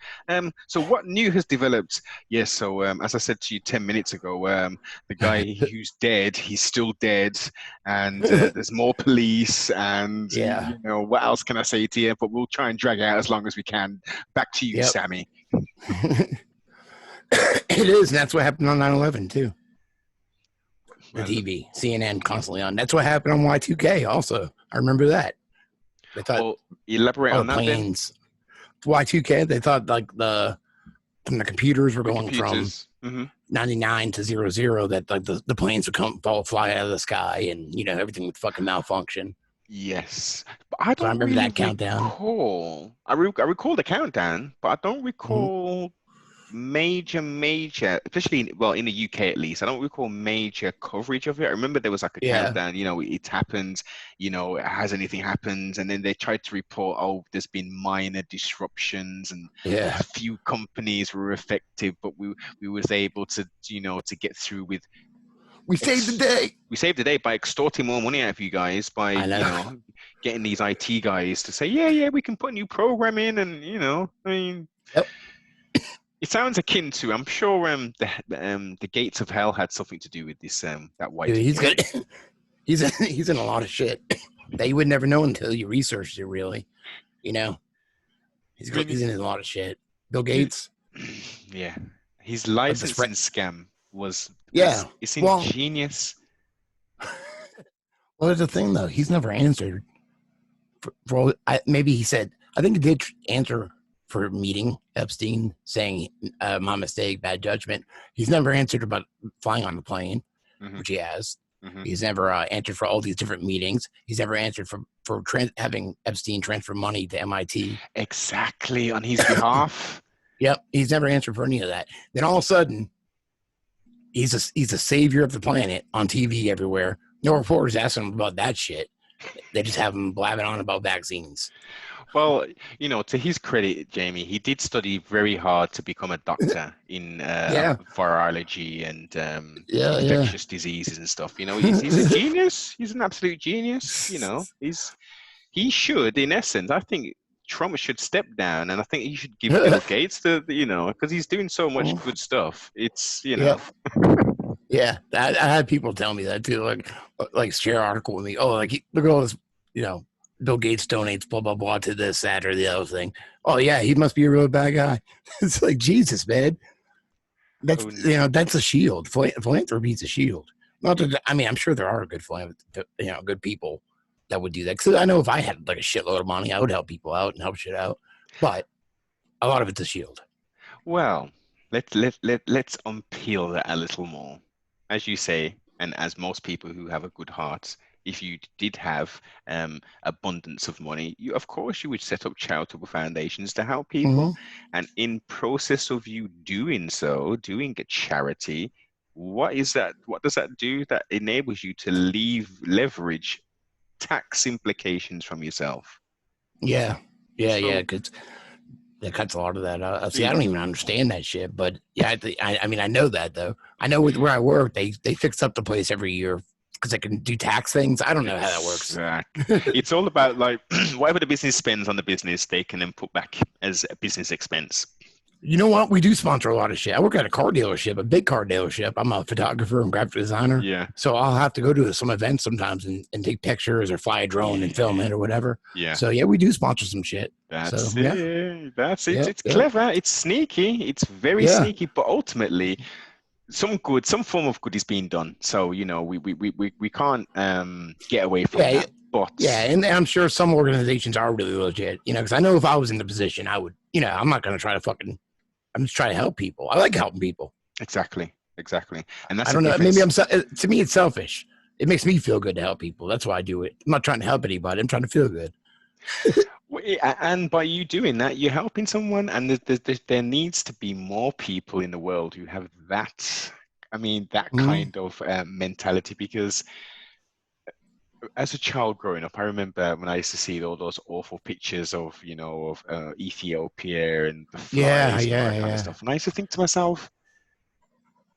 so what new has developed? Yes, so as I said to you 10 minutes ago, the guy who's dead, he's still dead, and there's more police, and Yeah. what else can I say to you? But we'll try and drag it out as long as we can. Back to you, Yep. Sammy. It is, and that's what happened on 9/11 too. The Well, TV, CNN constantly on. That's what happened on Y2K also. I remember that. They thought well, elaborate all on the that then. planes, Y2K, they thought like the computers were The going from computers. Hmm. 99 to 00, that like the planes would fly out of the sky, and everything would fucking malfunction. Yes, but I So I don't remember really that countdown. recall. I recall the countdown, but I don't Mhm. recall major, especially in the UK at least. I don't recall major coverage of it. I remember there was like a Yeah, countdown. It happened. Has anything happened? And then they tried to report, oh, there's been minor disruptions and yeah. a few companies were affected, but we was able to to get through with We saved the ex day. we saved the day by extorting more money out of you guys by, I know. getting these IT guys to say, yeah, yeah, we can put a new program in, and I mean, Yep. it sounds akin to, I'm sure, the gates of hell had something to do with this, that Dude, he's Y2K. good. He's in a lot of shit that you would never know until you researched it. Really, you know, I mean, he's in a lot of shit. Bill Gates, yeah, his like this. licensing scam was Yeah. it's Well, ingenious. well, there's the thing though. He's never answered for all, maybe he said. I think he did answer for meeting Epstein, saying my mistake, bad judgment. He's never answered about flying on the plane, Hmm. which he has. Hmm. He's never answered for all these different meetings. He's never answered for having Epstein transfer money to MIT. Exactly, on his behalf. Yep, he's never answered for any of that. Then all of a sudden, he's a savior of the planet on TV everywhere. No reporters asking him about that shit. They just have him blabbing on about vaccines. Well, to his credit, Jamie, he did study very hard to become a doctor in Yeah, virology and yeah. infectious diseases and stuff. He's a genius. He's an absolute genius. He should, in essence, I think Trump should step down, and I think he should give Bill Gates because he's doing so much good stuff. It's Yep. Yeah, I had people tell me that too, like share an article with me. Oh, like look at all this, Bill Gates donates blah blah blah to this, that, or the other thing. Oh yeah, he must be a really bad guy. It's like Jesus, man. That's that's a shield. Philanthropy is a shield. Not that I mean, I'm sure there are good good people that would do that. Because I know if I had like a shitload of money, I would help people out and help shit out. But a lot of it's a shield. Well, let's unpeel that a little more. As you say, and as most people who have a good heart, if you did have abundance of money, of course you would set up charitable foundations to help people. Mm-hmm. And in process of you doing so, doing a charity, what is that? What does that do? That enables you to leverage tax implications from yourself. Yeah, So, because that cuts a lot of that out. See, I it, don't even understand that shit, but yeah, I mean, I know that though. I know where I work, they fix up the place every year because they can do tax things. I don't know how that works. Exactly. It's all about like whatever the business spends on the business, they can then put back as a business expense. You know what? We do sponsor a lot of shit. I work at a car dealership, a big car dealership. I'm a photographer and graphic designer. Yeah. So I'll have to go to some events sometimes and take pictures or fly a drone and film it or whatever. Yeah. So yeah, we do sponsor some shit. That's so, it. Yeah. That's it. It's clever. It's sneaky. It's very sneaky, but ultimately some form of good is being done. So, you know, we can't get away from that. But yeah, and I'm sure some organizations are really legit, you know, because I know if I was in the position, I would, you know, I'm not going to try to I'm just trying to help people. I like helping people. Exactly. And that's I don't know. Maybe to me, it's selfish. It makes me feel good to help people. That's why I do it. I'm not trying to help anybody. I'm trying to feel good. And by you doing that, you're helping someone, and there needs to be more people in the world who have that. I mean, that kind of mentality, because as a child growing up, I remember when I used to see all those awful pictures of, you know, of Ethiopia and the flies and all that kind of stuff. And I used to think to myself,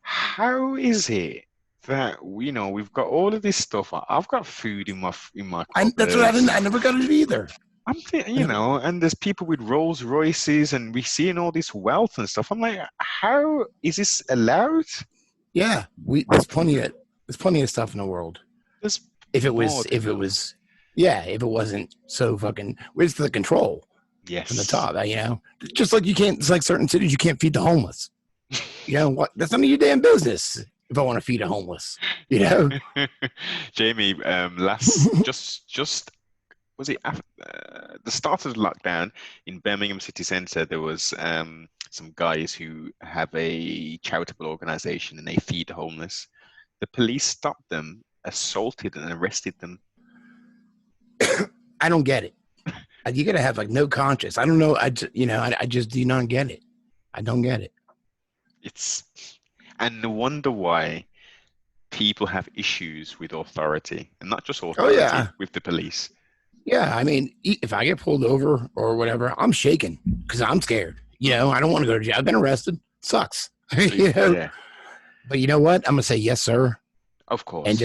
how is it that, you know, we've got all of this stuff? I've got food in my cupboard. That's what I never got it either. I'm thinking, you know, and there's people with Rolls Royces, and we're seeing all this wealth and stuff. I'm like, how is this allowed? Yeah, there's plenty of stuff in the world. If it wasn't so fucking, where's the control? Yes. From the top, you know, just like it's like certain cities, you can't feed the homeless. You know what? That's none of your damn business. If I want to feed a homeless, you know. Jamie, just was it after the start of the lockdown in Birmingham city centre? There was some guys who have a charitable organisation, and they feed the homeless. The police stopped them, assaulted and arrested them. I don't get it. You got to have like no conscience. I don't know. I just do not get it. I don't get it. And no wonder why people have issues with authority, and not just authority, with the police. Yeah, I mean, if I get pulled over or whatever, I'm shaking because I'm scared. You know, I don't want to go to jail. I've been arrested. Sucks. You know? Yeah. But you know what? I'm gonna say yes, sir. Of course. And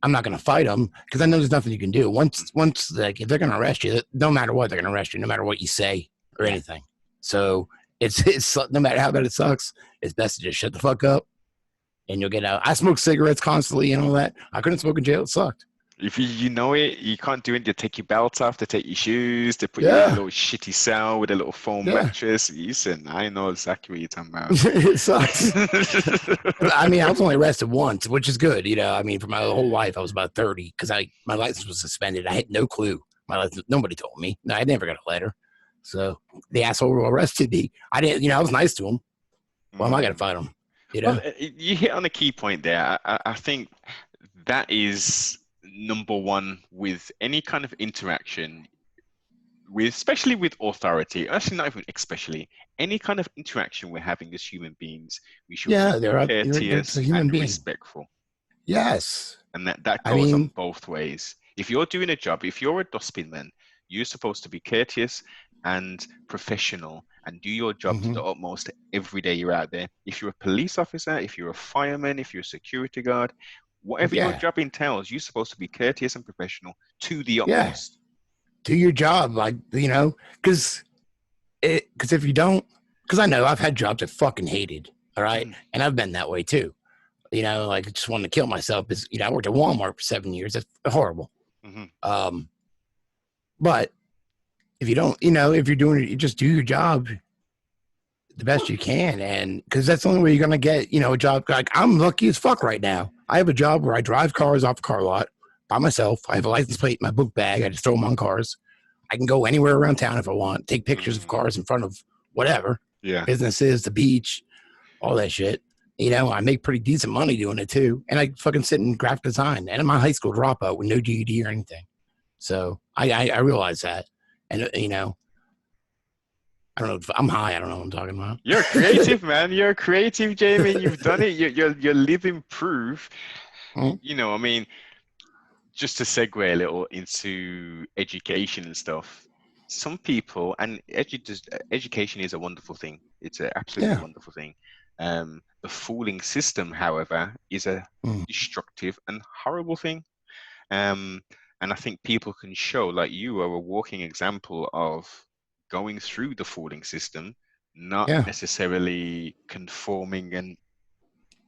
I'm not gonna fight them because I know there's nothing you can do. Once, like, if they're gonna arrest you, no matter what, they're gonna arrest you, no matter what you say or anything. So it's no matter how bad it sucks, it's best to just shut the fuck up, and you'll get out. I smoke cigarettes constantly and all that. I couldn't smoke in jail. It sucked. If you know it, you can't do it. They take your belt off, they take your shoes, they put you in a little shitty cell with a little foam mattress. Listen, I know exactly what you're talking about. It sucks. I mean, I was only arrested once, which is good. You know, I mean, for my whole life, I was about 30 because my license was suspended. I had no clue. Nobody told me. No, I never got a letter. So the asshole who arrested me, I didn't. You know, I was nice to him. Well, am I gonna fight him? You know, you hit on a key point there. I think that is number one with any kind of interaction especially with authority. Actually, not even especially, any kind of interaction we're having as human beings, we should be courteous and respectful. Yes. And that goes on both ways. If you're doing a job, if you're a dustbin man, you're supposed to be courteous and professional and do your job to the utmost every day you're out there. If you're a police officer, if you're a fireman, if you're a security guard, whatever your job entails, you're supposed to be courteous and professional to the utmost. Do your job, like, you know, because if you don't, because I know I've had jobs I fucking hated, all right? And I've been that way too. You know, like, I just wanted to kill myself. Because, you know, I worked at Walmart for 7 years. That's horrible. But if you don't, you know, if you're doing it, you just do your job the best you can. And because that's the only way you're going to get, you know, a job. Like, I'm lucky as fuck right now. I have a job where I drive cars off a car lot by myself. I have a license plate in my book bag. I just throw them on cars. I can go anywhere around town if I want, take pictures of cars in front of whatever. Businesses, the beach, all that shit. You know, I make pretty decent money doing it too. And I fucking sit in graphic design. And I'm a high school dropout with no GED or anything. So I realize that. And, you know, I don't know if I'm high. I don't know what I'm talking about. You're creative, man. You're creative, Jamie. You've done it. You're living proof. You know, I mean, just to segue a little into education and stuff. Some people, and education is a wonderful thing. It's an absolutely wonderful thing. The fooling system, however, is a destructive and horrible thing. And I think people can show, like you are a walking example of going through the fooling system, not necessarily conforming and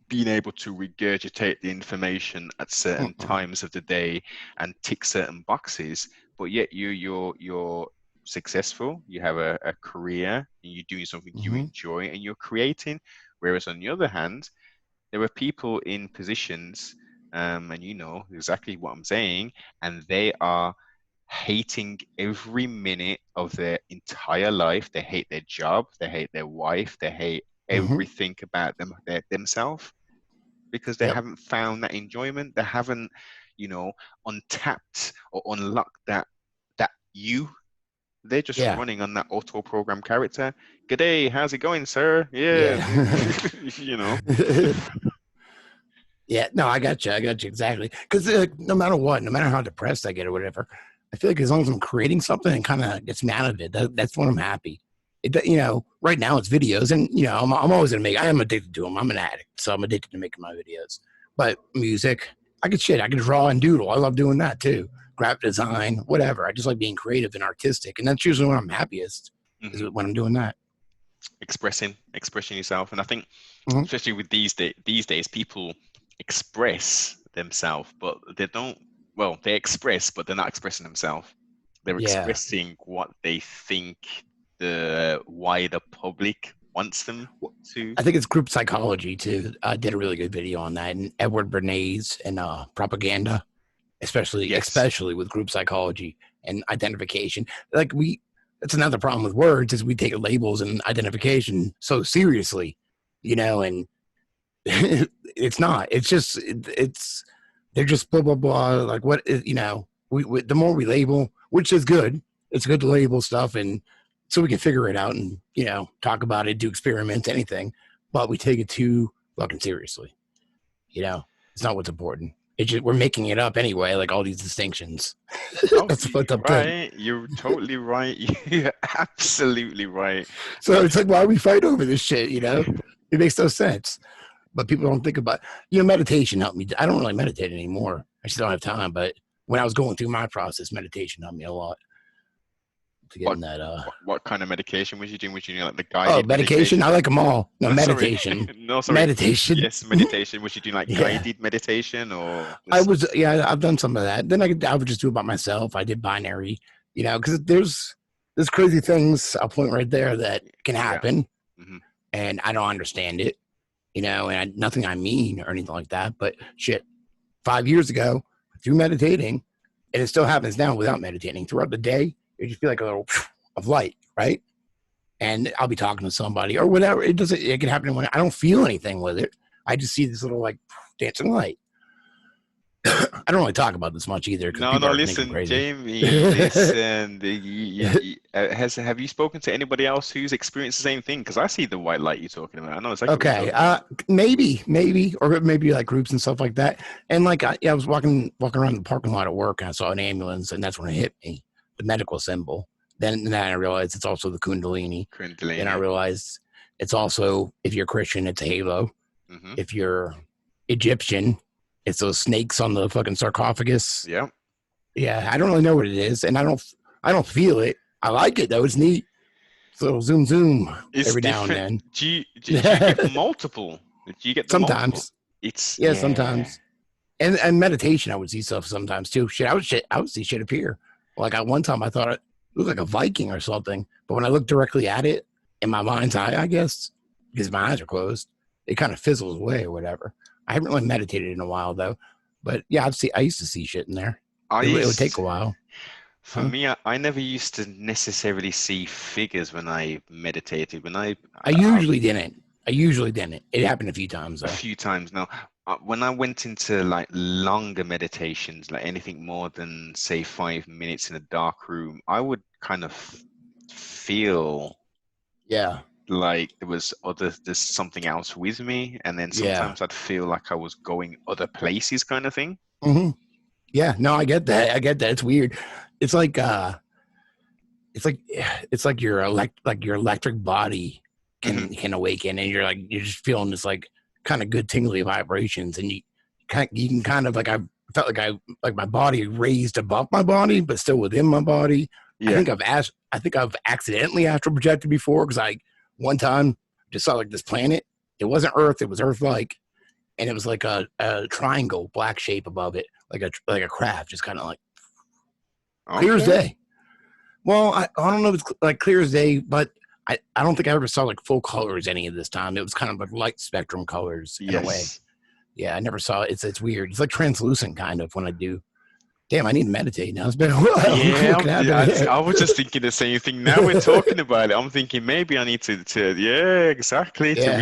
being able to regurgitate the information at certain times of the day and tick certain boxes, but yet you're successful, you have a career, and you're doing something you enjoy and you're creating. Whereas on the other hand, there are people in positions, and you know exactly what I'm saying, and they are hating every minute of their entire life. They hate their job, they hate their wife, they hate everything about themselves, because they haven't found that enjoyment. They haven't, you know, untapped or unlocked that you. They're just running on that auto program character. Good day, how's it going, sir? Yeah. You know. Yeah, no, I got you exactly. Because no matter what, no matter how depressed I get or whatever, I feel like as long as I'm creating something and kind of gets me out of it, that's when I'm happy. You know, right now it's videos, and you know, I'm always gonna make. I am addicted to them. I'm an addict, so I'm addicted to making my videos. But music, I can draw and doodle. I love doing that too. Graphic design, whatever. I just like being creative and artistic, and that's usually when I'm happiest. Is when I'm doing that. Expressing yourself, and I think especially with these days, people express themselves, but they don't. Well, they express, but they're not expressing themselves. They're expressing what they think the wider public wants them to. I think it's group psychology too. I did a really good video on that, and Edward Bernays and propaganda, especially with group psychology and identification. Like that's another problem with words, is we take labels and identification so seriously, you know, and it's not. It's just they're just blah blah blah. Like what, you know, we the more we label, which is good. It's good to label stuff, and so we can figure it out and, you know, talk about it, do experiments, anything. But we take it too fucking seriously. You know, it's not what's important. It's just we're making it up anyway, like all these distinctions. Oh, that's the fucked up thing. Thing. You're totally right. You're absolutely right. So it's like, why we fight over this shit, you know? It makes no sense. But people don't think about, you know, meditation helped me. I don't really meditate anymore. I just don't have time. But when I was going through my process, meditation helped me a lot. To get in that, what kind of medication was you doing? Was you doing like the guided medication? I like them all. No, meditation. Sorry. Meditation. Yes, meditation. Was you doing like guided meditation or? I've done some of that. Then I would just do it by myself. I did binary, you know, because there's crazy things, I'll point right there, that can happen. And I don't understand it, you know, and nothing I mean or anything like that. But shit, 5 years ago, through meditating, and it still happens now without meditating, throughout the day, you just feel like a little of light, right? And I'll be talking to somebody or whatever. It can happen when I don't feel anything with it. I just see this little like dancing light. I don't really talk about this much either. No, listen, Jamie, listen. Have you spoken to anybody else who's experienced the same thing? Because I see the white light you're talking about. I know it's like okay, maybe, or maybe like groups and stuff like that. And like I was walking around the parking lot at work, and I saw an ambulance, and that's when it hit me, the medical symbol. Then I realized it's also the Kundalini. Then I realized it's also, if you're Christian, it's a halo. If you're Egyptian, it's those snakes on the fucking sarcophagus. Yeah. I don't really know what it is, and I don't feel it. I like it though. It's neat. It's a little zoom it's every different. Now and then. Do you get multiple? Do you get sometimes? Multiple? Sometimes. And meditation, I would see stuff sometimes too. I would see shit appear. Like at one time, I thought it looked like a Viking or something, but when I looked directly at it in my mind's eye, I guess, because my eyes are closed, it kind of fizzles away or whatever. I haven't really meditated in a while though, but yeah, I used to see shit in there. It would take a while. For me, I never used to necessarily see figures when I meditated. I usually didn't. It happened a few times though. A few times now. When I went into like longer meditations, like anything more than say 5 minutes in a dark room, I would kind of feel like there's something else with me, and then sometimes I'd feel like I was going other places, kind of thing. Yeah, no, I get that. It's weird. It's like your electric body can awaken, and you're just feeling this like kind of good tingly vibrations, and you can kind of like, I felt like my body raised above my body, but still within my body. Yeah. I think I've accidentally astral projected before, because I one time just saw like this planet. It wasn't Earth, it was Earth-like, and it was like a triangle, black shape above it, like a craft, just kind of like clear as day. Well, I don't know if it's like clear as day, but I don't think I ever saw like full colors any of this time. It was kind of like light spectrum colors in a way. Yeah, I never saw it. It's weird. It's like translucent kind of when I do. Damn, I need to meditate now. It's been a while. Yeah, I was just thinking the same thing. Now we're talking about it, I'm thinking maybe I need to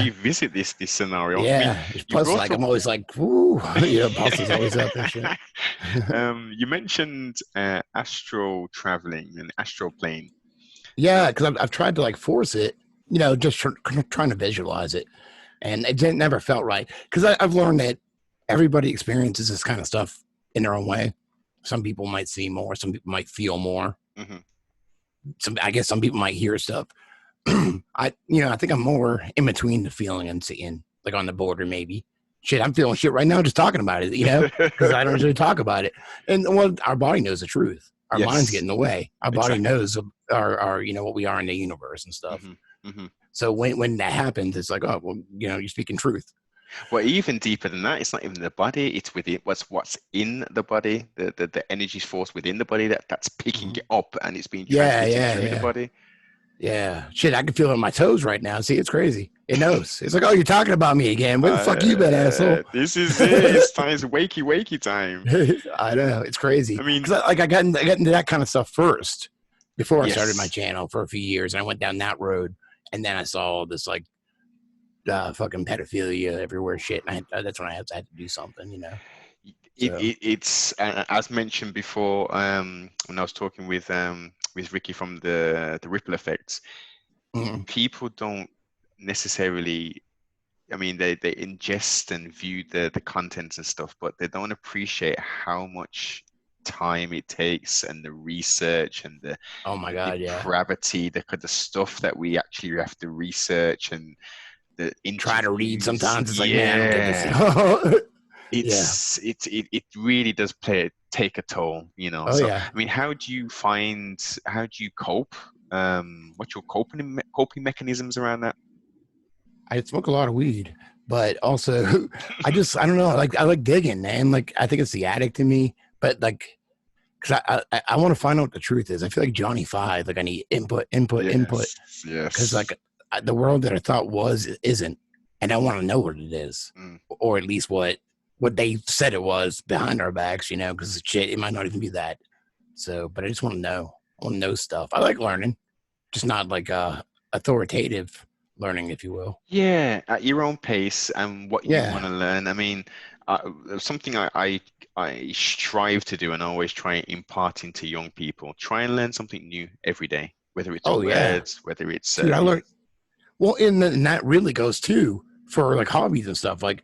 revisit this scenario. Yeah. I mean, plus, like, I'm always like, woo, boss is always up and shit. You mentioned astral traveling and astral plane. Yeah, because I've tried to like force it, just trying to visualize it, and it never felt right. Because I've learned that everybody experiences this kind of stuff in their own way. Some people might see more, some people might feel more. I guess some people might hear stuff. I think I'm more in between the feeling and seeing, like on the border maybe. Shit, I'm feeling shit right now just talking about it, because I don't usually talk about it. And our body knows the truth. Our minds get in the way. Our body knows our what we are in the universe and stuff. So when that happens, it's like, oh, well, you're speaking truth. Well, even deeper than that, it's not even the body; it's within what's in the body, the energy force within the body that's picking it up and it's being transmitted through the body. Yeah, shit, I can feel it on my toes right now. See, it's crazy. It knows. It's like, oh, you're talking about me again. Where the fuck you been, asshole? This is it. It's time. It's wakey time. I know, it's crazy. I mean, I got into that kind of stuff first before I started my channel for a few years, and I went down that road, and then I saw all this like fucking pedophilia everywhere, shit. And that's when I had to do something, It's as mentioned before when I was talking with Ricky from the ripple effects. People don't necessarily, I mean, they ingest and view the contents and stuff, but they don't appreciate how much time it takes and the research and the gravity, the stuff that we actually have to research and try to read sometimes. It's like, man, I don't get this. It really does take a toll, I mean, how do you cope? What's your coping mechanisms around that? I smoke a lot of weed, but also I don't know, like I like digging, man. Like I think it's the addict in me, but like, because I want to find out what the truth is. I feel like Johnny Five, like I need input. Yes. Because like the world that I thought isn't, and I want to know what it is, or at least what they said it was behind our backs, because shit, it might not even be that. So, but I just want to know. I want to know stuff. I like learning, just not like authoritative learning, if you will. Yeah, at your own pace and what you want to learn. I mean, something I strive to do and I always try and impart into young people. Try and learn something new every day, whether it's words, whether it's... Dude, I learned... Well, and that really goes too for like hobbies and stuff. Like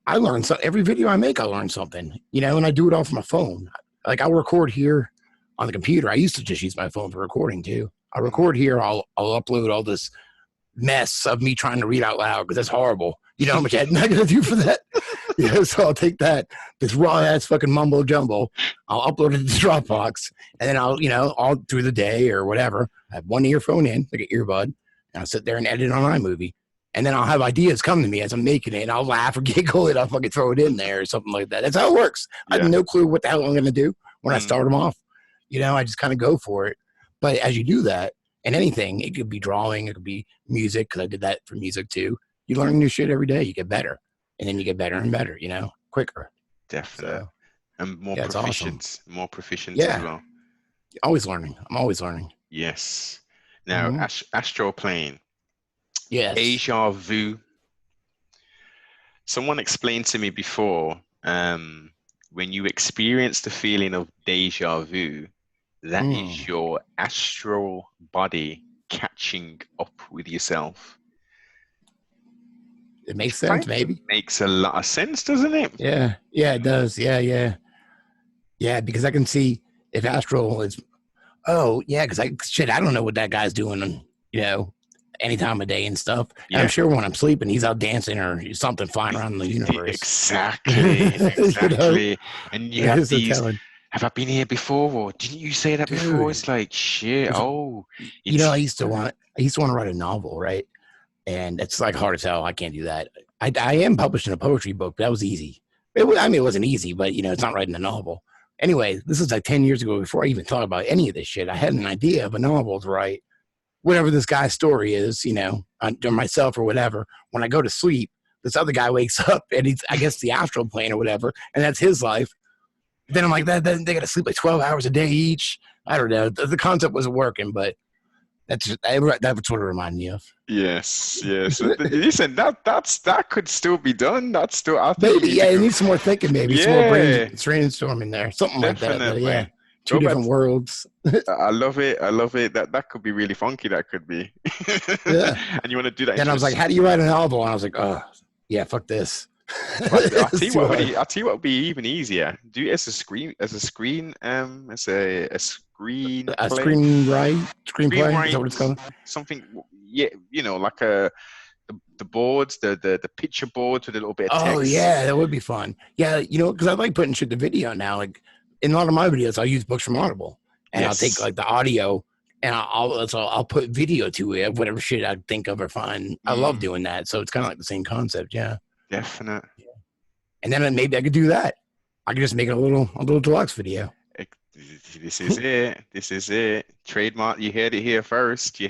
I learn every video I make, I learn something, and I do it off my phone. Like I'll record here on the computer. I used to just use my phone for recording too. I'll record here. I'll upload all this mess of me trying to read out loud because that's horrible. You know how much editing I gotta do for that? So I'll take this raw ass fucking mumbo jumbo. I'll upload it to Dropbox, and then I'll, all through the day or whatever, I have one earphone in, like an earbud, and I'll sit there and edit on iMovie. And then I'll have ideas come to me as I'm making it, and I'll laugh or giggle, and I'll fucking throw it in there or something like that. That's how it works. I have no clue what the hell I'm going to do when I start them off. I just kind of go for it. But as you do that, and anything, it could be drawing, it could be music, because I did that for music too. You learn new shit every day. You get better. And then you get better and better, quicker. Definitely. So, and more proficient. Awesome. More proficient as well. Always learning. I'm always learning. Yes. Now, astral plane. Yes. Deja vu. Someone explained to me before, when you experience the feeling of deja vu, that is your astral body catching up with yourself. It makes sense, maybe. Makes a lot of sense, doesn't it? Yeah. Yeah, it does. Yeah. Yeah, because I can see if astral is, because I don't know what that guy's doing, any time of day and stuff. And Yeah. I'm sure when I'm sleeping, he's out dancing or something flying around the universe. Exactly. And you have these. Have I been here before? Or didn't you say that before? It's like shit. Oh, I used to want to write a novel, right? And it's like hard as hell. I can't do that. I am published in a poetry book, but that was easy. It wasn't easy, but it's not writing a novel. Anyway, this is like 10 years ago before I even thought about any of this shit. I had an idea of a novel to write, whatever this guy's story is, or myself or whatever. When I go to sleep, this other guy wakes up and he's, I guess, the astral plane or whatever, and that's his life. Then I'm like, then they got to sleep like 12 hours a day each. I don't know. The concept wasn't working, but that's what it reminded me of. Yes. Listen, that could still be done. That's still, I think maybe, it needs some more thinking, maybe some more brainstorming there, something Definitely. like that. But two different worlds. I love it. That could be really funky. That could be. Yeah. And you want to do that? Then I was like, how do you write a novel? And I was like, oh, yeah, fuck this. I'll tell you what would be even easier. Do it as a screenplay. Screenplay. Is that what it's called? Something, like the boards, the picture boards with a little bit of text. Oh yeah, that would be fun. Yeah, because I like putting shit to video now. Like in a lot of my videos, I'll use books from Audible, and I'll take like the audio and I'll put video to it, whatever shit I think of or find. I love doing that. So it's kind of like the same concept. Yeah. Definite. Yeah. And then maybe I could do that. I could just make a little deluxe video. This is it. Trademark. You heard it here first.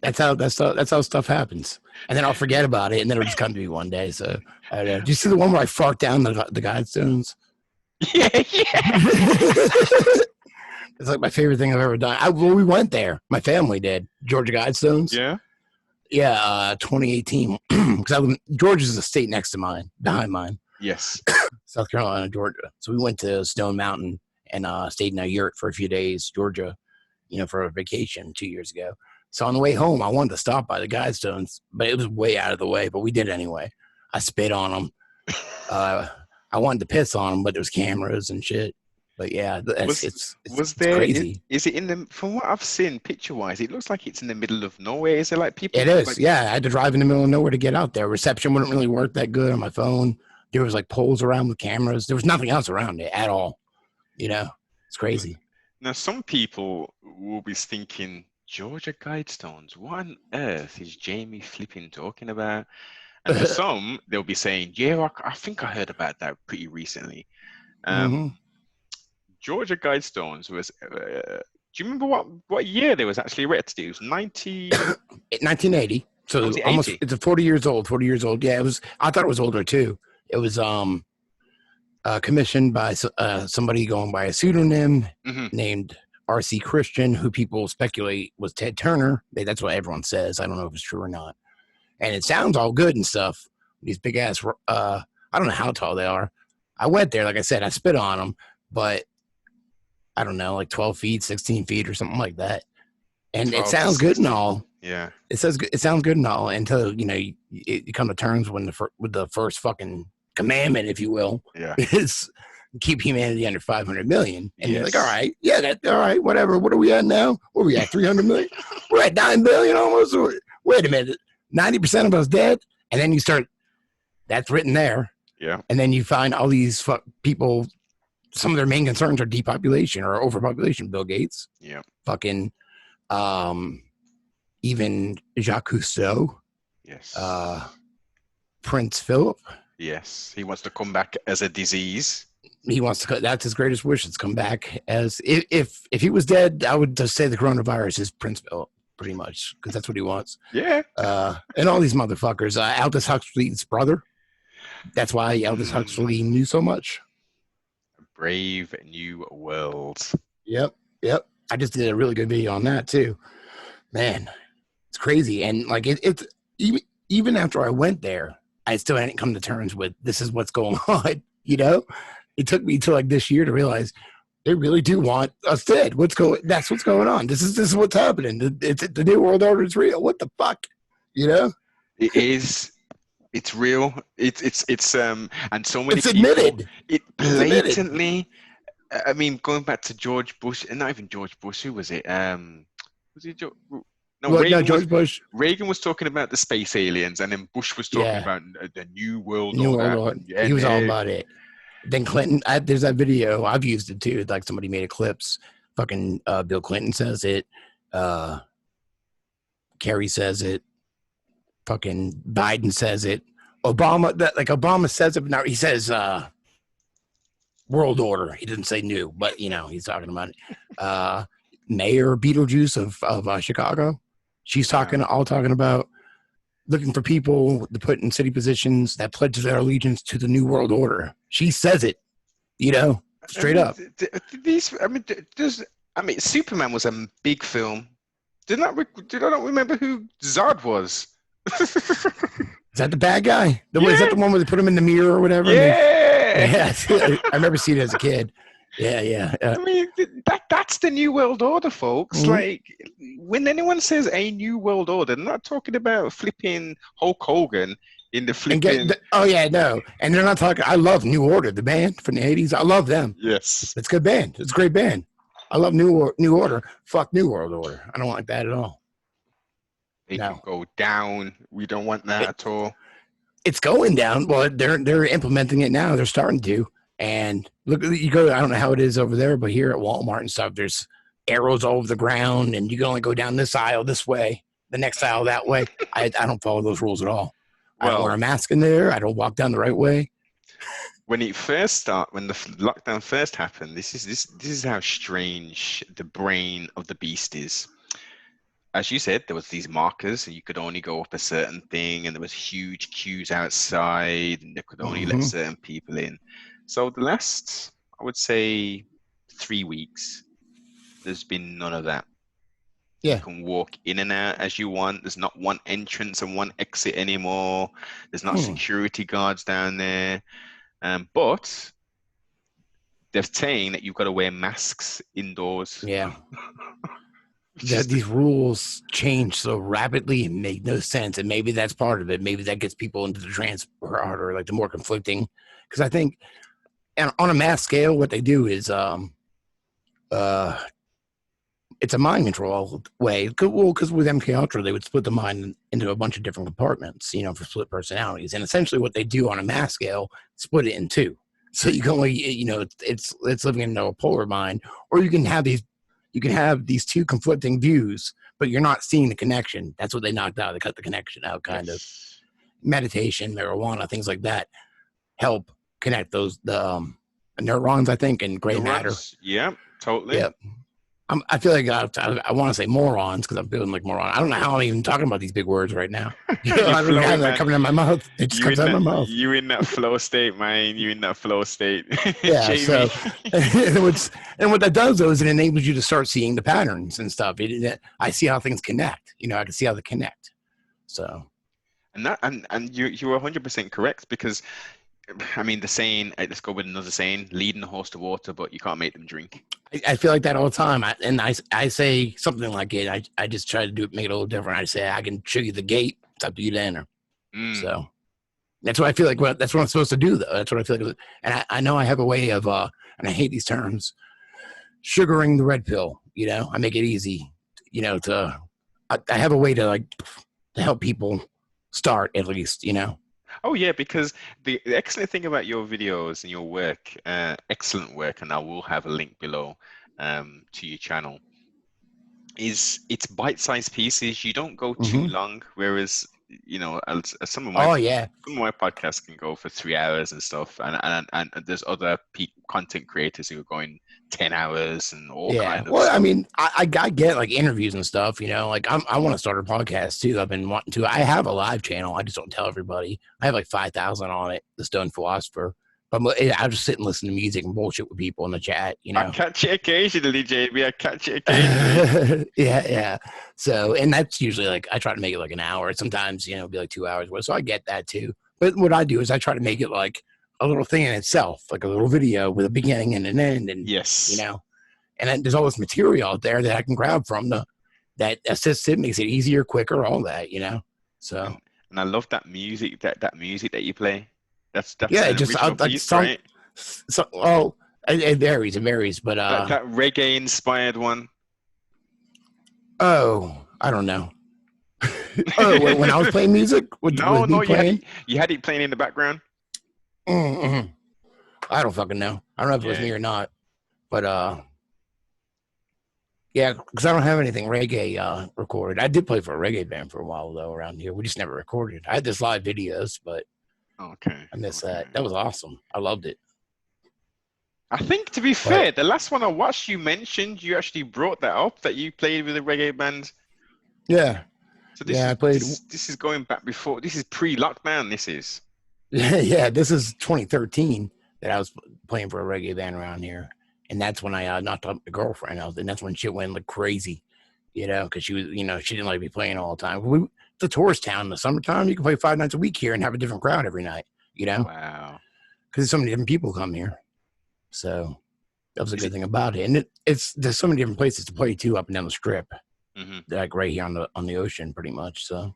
That's how stuff happens. And then I'll forget about it, and then it'll just come to me one day. So I don't know. Do you see the one where I fart down the guidestones? Yeah. It's like my favorite thing I've ever done. We went there. My family did. Georgia Guidestones. Yeah. Yeah, 2018. Because Georgia's a state next to mine, behind mine. Yes. South Carolina, Georgia. So we went to Stone Mountain and stayed in a yurt for a few days, Georgia, for a vacation 2 years ago. So on the way home, I wanted to stop by the Guidestones, but it was way out of the way, but we did anyway. I spit on them. I wanted to piss on them, but there was cameras and shit. But yeah, it's crazy. Is it in the? From what I've seen, picture-wise, it looks like it's in the middle of nowhere. Is it like people? It is. Yeah, I had to drive in the middle of nowhere to get out there. Reception wouldn't really work that good on my phone. There was like poles around with cameras. There was nothing else around it at all. It's crazy. Now, some people will be thinking, Georgia Guidestones, what on earth is Jamie flipping talking about? And for some, they'll be saying, yeah, I think I heard about that pretty recently. Georgia Guidestones was, do you remember what year they was actually erected? It was 1980. So 1980. Almost, it's 40 years old. Yeah, it was. I thought it was older too. It was commissioned by somebody going by a pseudonym named R.C. Christian, who people speculate was Ted Turner. That's what everyone says. I don't know if it's true or not. And it sounds all good and stuff. These big ass, I don't know how tall they are. I went there, like I said, I spit on them, but I don't know, like 12 feet, 16 feet or something like that. And it sounds good and all. Yeah. It sounds good and all until, you come to terms with the first fucking commandment, if you will. Yeah. Is keep humanity under 500 million. And you're like, all right, yeah, all right, whatever. What are we at now? What are we at, 300 million? We're at 9 billion almost. Wait a minute. 90% of us dead. And then you start, that's written there. Yeah. And then you find all these people, some of their main concerns are depopulation or overpopulation. Bill Gates. Yeah. Fucking, even Jacques Cousteau. Yes. Prince Philip. Yes. He wants to come back as a disease. He wants to, that's his greatest wish, is come back as, if he was dead, I would just say the coronavirus is Prince Philip, pretty much, because that's what he wants. Yeah. And all these motherfuckers, Aldous Huxley's brother. That's why Aldous Huxley knew so much. Brave New World. Yep. I just did a really good video on that too. Man, it's crazy. And like it's even after I went there, I still hadn't come to terms with this is what's going on. It took me to like this year to realize they really do want us dead. That's what's going on. This is what's happening. The new world order is real. What the fuck? It is. It's real. It's and so many. It's admitted. It blatantly. I mean, going back to George Bush, and not even George Bush. Who was it? Was it No, Well, no, George Bush. Reagan was talking about the space aliens, and then Bush was talking about the new world New order. World Order. He was all about it. Then Clinton, there's that video. I've used it too. Like somebody made a clips. Fucking Bill Clinton says it. Kerry says it. Fucking Biden says it. Obama says it, but now he says world order. He didn't say new, but he's talking about it. Mayor Beetlejuice of Chicago. She's talking about looking for people to put in city positions that pledge their allegiance to the new world order. She says it, straight up. Superman was a big film. Did I not remember who Zod was? Is that the bad guy? Is that the one where they put him in the mirror or whatever? Yeah. I remember seeing it as a kid. Yeah. I mean, that's the new world order, folks. Mm-hmm. Like, when anyone says a new world order, they're not talking about flipping Hulk Hogan in the flipping. No. And they're not talking. I love New Order, the band from the 80s. I love them. Yes. It's a good band. It's a great band. I love New Order. Fuck New World Order. I don't like that at all. They can go down. We don't want that at all. It's going down. Well, they're implementing it now. They're starting to. And look, you go. I don't know how it is over there, but here at Walmart and stuff, there's arrows all over the ground, and you can only go down this aisle this way, the next aisle that way. I don't follow those rules at all. I don't wear a mask in there. I don't walk down the right way. When it first started, when the lockdown first happened, this is how strange the brain of the beast is. As you said, there was these markers, and you could only go up a certain thing, and there was huge queues outside, and they could only let certain people in. So the last, I would say, 3 weeks, there's been none of that. Yeah. You can walk in and out as you want. There's not one entrance and one exit anymore. There's not security guards down there. But they're saying that you've got to wear masks indoors. Yeah. These rules change so rapidly and make no sense. And maybe that's part of it. Maybe that gets people into the transport or like the more conflicting. Because I think on a mass scale, what they do is it's a mind control way. Because with MK Ultra, they would split the mind into a bunch of different compartments, for split personalities. And essentially what they do on a mass scale, split it in two. So you can only, it's living in a polar mind, or you can have these two conflicting views, but you're not seeing the connection. That's what they knocked out. They cut the connection out, kind of. Meditation, marijuana, things like that help connect the neurons, I think, and gray matter. Yeah, totally. Yeah. I feel like I want to say morons because I'm feeling like moron. I don't know how I'm even talking about these big words right now. I don't have that coming out of my mouth. It just comes out of my mouth. You in that flow state, man. You in that flow state. Yeah. Jamie. So, and what that does though is it enables you to start seeing the patterns and stuff. I see how things connect. I can see how they connect. So. And you're 100% correct, because I mean the saying, let's go with another saying, leading a horse to water, but you can't make them drink. I feel like that all the time. I say something like it. I just try to make it a little different. I say, I can show you the gate. It's up to you to enter. So that's what I feel like. That's what I'm supposed to do, though. That's what I feel like. And I know I have a way of, and I hate these terms, sugaring the red pill. I make it easy, I have a way to help people start at least, Oh yeah, because the excellent thing about your videos and your work, excellent work, and I will have a link below to your channel, is it's bite-sized pieces. You don't go too long, whereas some of my podcasts can go for 3 hours and stuff, and there's other content creators who are going 10 hours and all kind of stuff. I mean, I get like interviews and stuff, I want to start a podcast too. I've been wanting to. I have a live channel. I just don't tell everybody. I have like 5,000 on it, The Stone Philosopher. But I just sit and listen to music and bullshit with people in the chat, I catch it occasionally, JB. I catch it occasionally. Yeah. So, and that's usually I try to make it like an hour. Sometimes, it'll be like 2 hours. So I get that too. But what I do is I try to make it like a little thing in itself, like a little video with a beginning and an end. And, yes. And then there's all this material out there that I can grab from that assists it, makes it easier, quicker, all that, So. And I love that music, that music that you play. That's it just piece, right? It varies, but that reggae inspired one. Oh, I don't know. Oh, when I was playing music, No, with me no, playing, you had it playing in the background. mm-hmm. I don't fucking know. I don't know if it was Yeah. me or not, but yeah, because I don't have anything reggae recorded. I did play for a reggae band for a while though around here. We just never recorded. I had this live videos, but Okay. I miss Okay. that. That was awesome. I loved it. I think, to be But fair, the last one I watched, you mentioned you actually brought that up, that you played with a reggae band. yeah, So this yeah, I is played. this is going back before. This is pre-lockdown. This is. Yeah, this is 2013 that I was playing for a reggae band around here, and that's when I knocked up the girlfriend. And that's when shit went like crazy, because she was, she didn't like me playing all the time. It's a tourist town in the summertime. You can play 5 nights a week here and have a different crowd every night, Wow. because so many different people come here. So that was a Is good it? thing about it. And there's so many different places to play too up and down the strip, Mm-hmm. like right here on the ocean, pretty much. So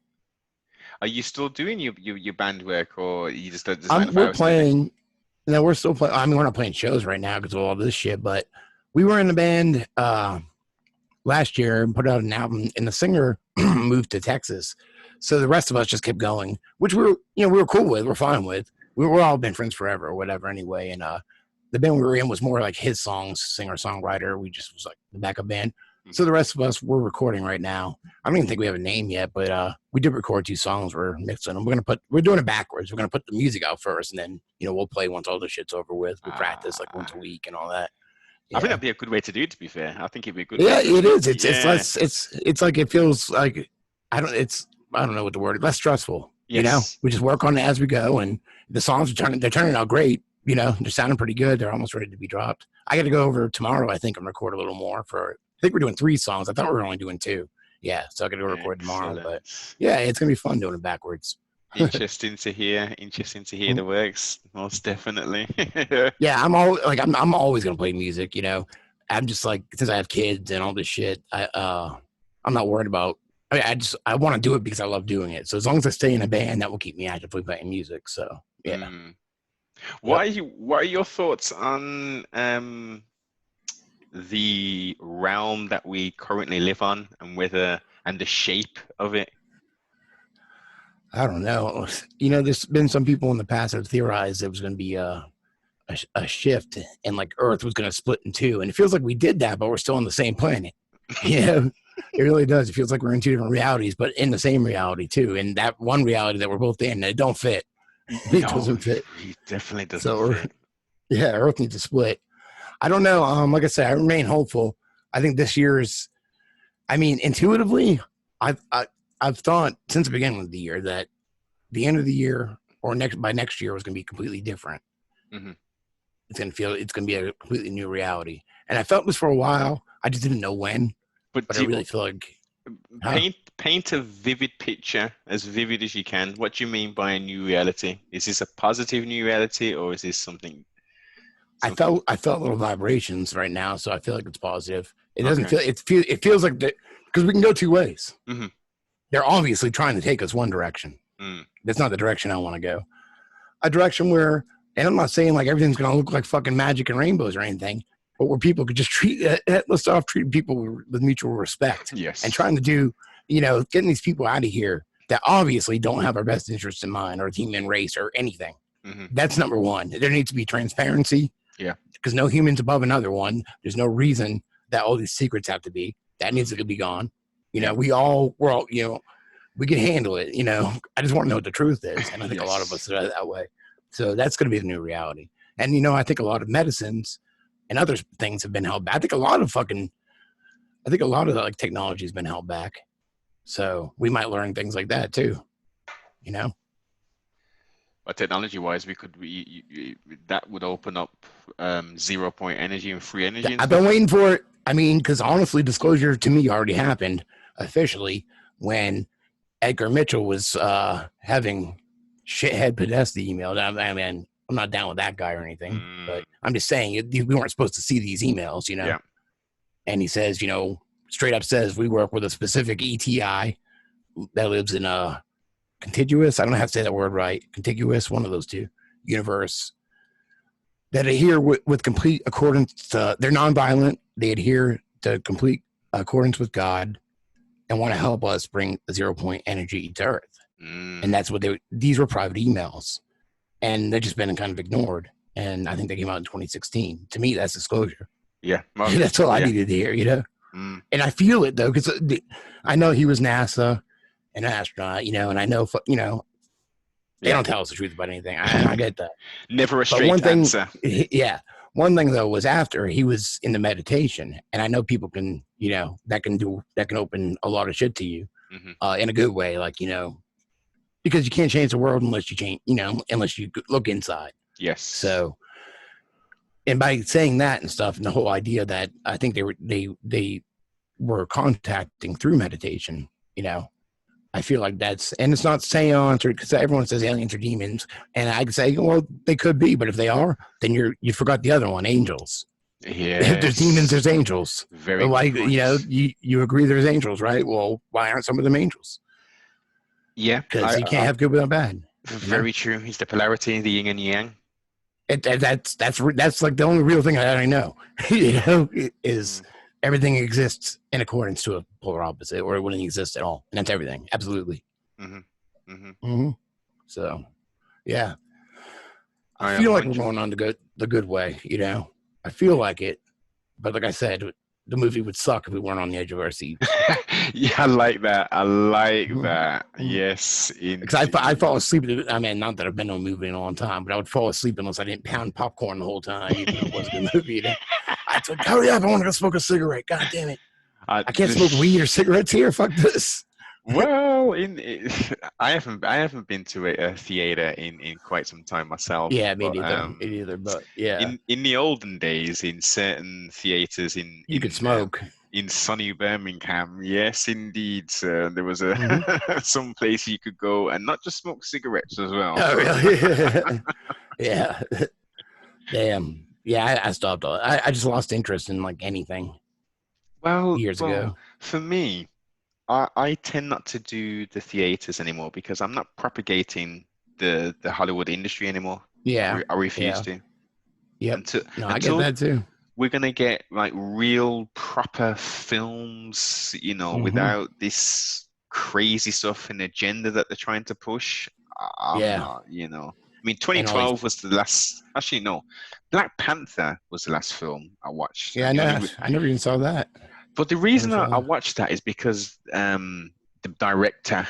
Are you still doing your band work, or you just there's 9 to we're 5 steady? playing. No, we're still playing. I mean, we're not playing shows right now because of all this shit, but we were in the band last year and put out an album, and the singer moved to Texas. So the rest of us just kept going, which we were cool with. We're fine with. We're all been friends forever or whatever anyway. And the band we were in was more like his songs, singer-songwriter. We just was like the backup band. So the rest of us, we're recording right now. I don't even think we have a name yet, but we did record 2 songs. We're mixing them. We're doing it backwards. We're gonna put the music out first, and then we'll play once all the shit's over with. We practice like once a week and all that. I think Yeah, that'd be a good way to do it, to be fair. I think it'd be a good way yeah, to it is. It's yeah. less. It's like it feels like I don't know what the word. Less stressful. Yes. We just work on it as we go, and the songs they're turning out great. They're sounding pretty good. They're almost ready to be dropped. I got to go over tomorrow, I think, and record a little more I think we're doing 3 songs. I thought we were only doing 2. Yeah, so I got to go record tomorrow. But yeah, it's gonna be fun doing it backwards. Interesting to hear the works, most definitely. Yeah, I'm always gonna play music. I'm just like, since I have kids and all this shit, I'm not worried about. I want to do it because I love doing it. So as long as I stay in a band, that will keep me actively playing music. So yeah. What are your thoughts on the realm that we currently live on, and the shape of it? I don't know. There's been some people in the past that have theorized there was going to be a shift, and like Earth was going to split in 2, and it feels like we did that, but we're still on the same planet. Yeah, it really does. It feels like we're in 2 different realities, but in the same reality too. And that one reality that we're both in, it don't fit. It doesn't fit. It definitely doesn't fit. Yeah, Earth needs to split. I don't know. Like I said, I remain hopeful. I think this year's. I mean, intuitively, I've thought since the beginning of the year that the end of the year or by next year was going to be completely different. Mm-hmm. It's going to be a completely new reality. And I felt this for a while. I just didn't know when. But I really feel like paint a vivid picture, as vivid as you can. What do you mean by a new reality? Is this a positive new reality, or is this something? I felt little vibrations right now, so I feel like it's positive. It doesn't feel. It feels like that because we can go 2 ways. Mm-hmm. They're obviously trying to take us one direction. That's not the direction I want to go. A direction where, and I'm not saying like everything's going to look like fucking magic and rainbows or anything, but where people could just let's start treating people with mutual respect. Yes. And trying to do, getting these people out of here that obviously don't have our best interests in mind or human race or anything. Mm-hmm. That's number 1. There needs to be transparency. Yeah. Because no human's above another one. There's no reason that all these secrets have to be. That needs to be gone. We're all, we can handle it. I just want to know what the truth is. And I think a lot of us are that way. So that's going to be the new reality. And, I think a lot of medicines and other things have been held back. I think a lot of like technology has been held back. So we might learn things like that too, But technology-wise, that would open up 0-point energy and free energy. I've been waiting for it. I mean, because honestly, disclosure to me already happened officially when Edgar Mitchell was having shithead Podesta emailed. I mean, I'm not down with that guy or anything, but I'm just saying we weren't supposed to see these emails, Yeah. And he says, straight up says we work with a specific ETI that lives in contiguous. I don't have to say that word right. Contiguous, one of those 2 universe that adhere with complete accordance to. They're nonviolent. They adhere to complete accordance with God. and want to help us bring the 0 point energy to Earth. Mm. And that's what these were private emails, and they've just been kind of ignored. And I think they came out in 2016. To me, that's disclosure. Yeah. Well, that's all I needed to hear, Mm. And I feel it though, because I know he was NASA, an astronaut, and I know, they don't tell us the truth about anything. I get that. Never a straight answer. Yeah. One thing though was after he was in the meditation, and I know people can, that can open a lot of shit to you, in a good way, like, because you can't change the world unless you change, unless you look inside. Yes. So, and by saying that and stuff, and the whole idea that I think they were contacting through meditation, I feel like and it's not seance, or because everyone says aliens or demons, and I can say, well, they could be, but if they are, then you forgot the other one, angels. Yeah. If there's demons, there's angels. Very like, you agree there's angels, right? Well, why aren't some of them angels? Yeah, because you can't have good without bad. Very true. It's the polarity, the yin and yang. That's like the only real thing I know. Is everything exists in accordance to a polar opposite, or it wouldn't exist at all, and that's everything. Absolutely. So, yeah, I feel like we're going on the good way. I feel like it, but like I said, the movie would suck if we weren't on the edge of our seats. Yeah, I like that. Yes. Because I fall asleep. I mean, not that I've been on a movie in a long time, but I would fall asleep unless I didn't pound popcorn the whole time, even though it was a good movie. I'd say, hurry up, I want to go smoke a cigarette. God damn it. I can't smoke weed or cigarettes here. Fuck this. Well, I haven't been to a theater in quite some time myself. Yeah, me neither. But yeah, in the olden days, in certain theaters, you could smoke in sunny Birmingham. Yes, indeed, sir. There was some place you could go and not just smoke cigarettes as well. Oh, really? Yeah. Damn. Yeah, I stopped. I just lost interest in like anything. Years ago. For me, I tend not to do the theaters anymore because I'm not propagating the Hollywood industry anymore. Yeah. I refuse to. Yep. I get that too. We're going to get like real proper films, without this crazy stuff and agenda that they're trying to push. I'm not, I mean, 2012 was the last, actually, no, Black Panther was the last film I watched. Yeah, I never even saw that. But the reason I watched that is because the director,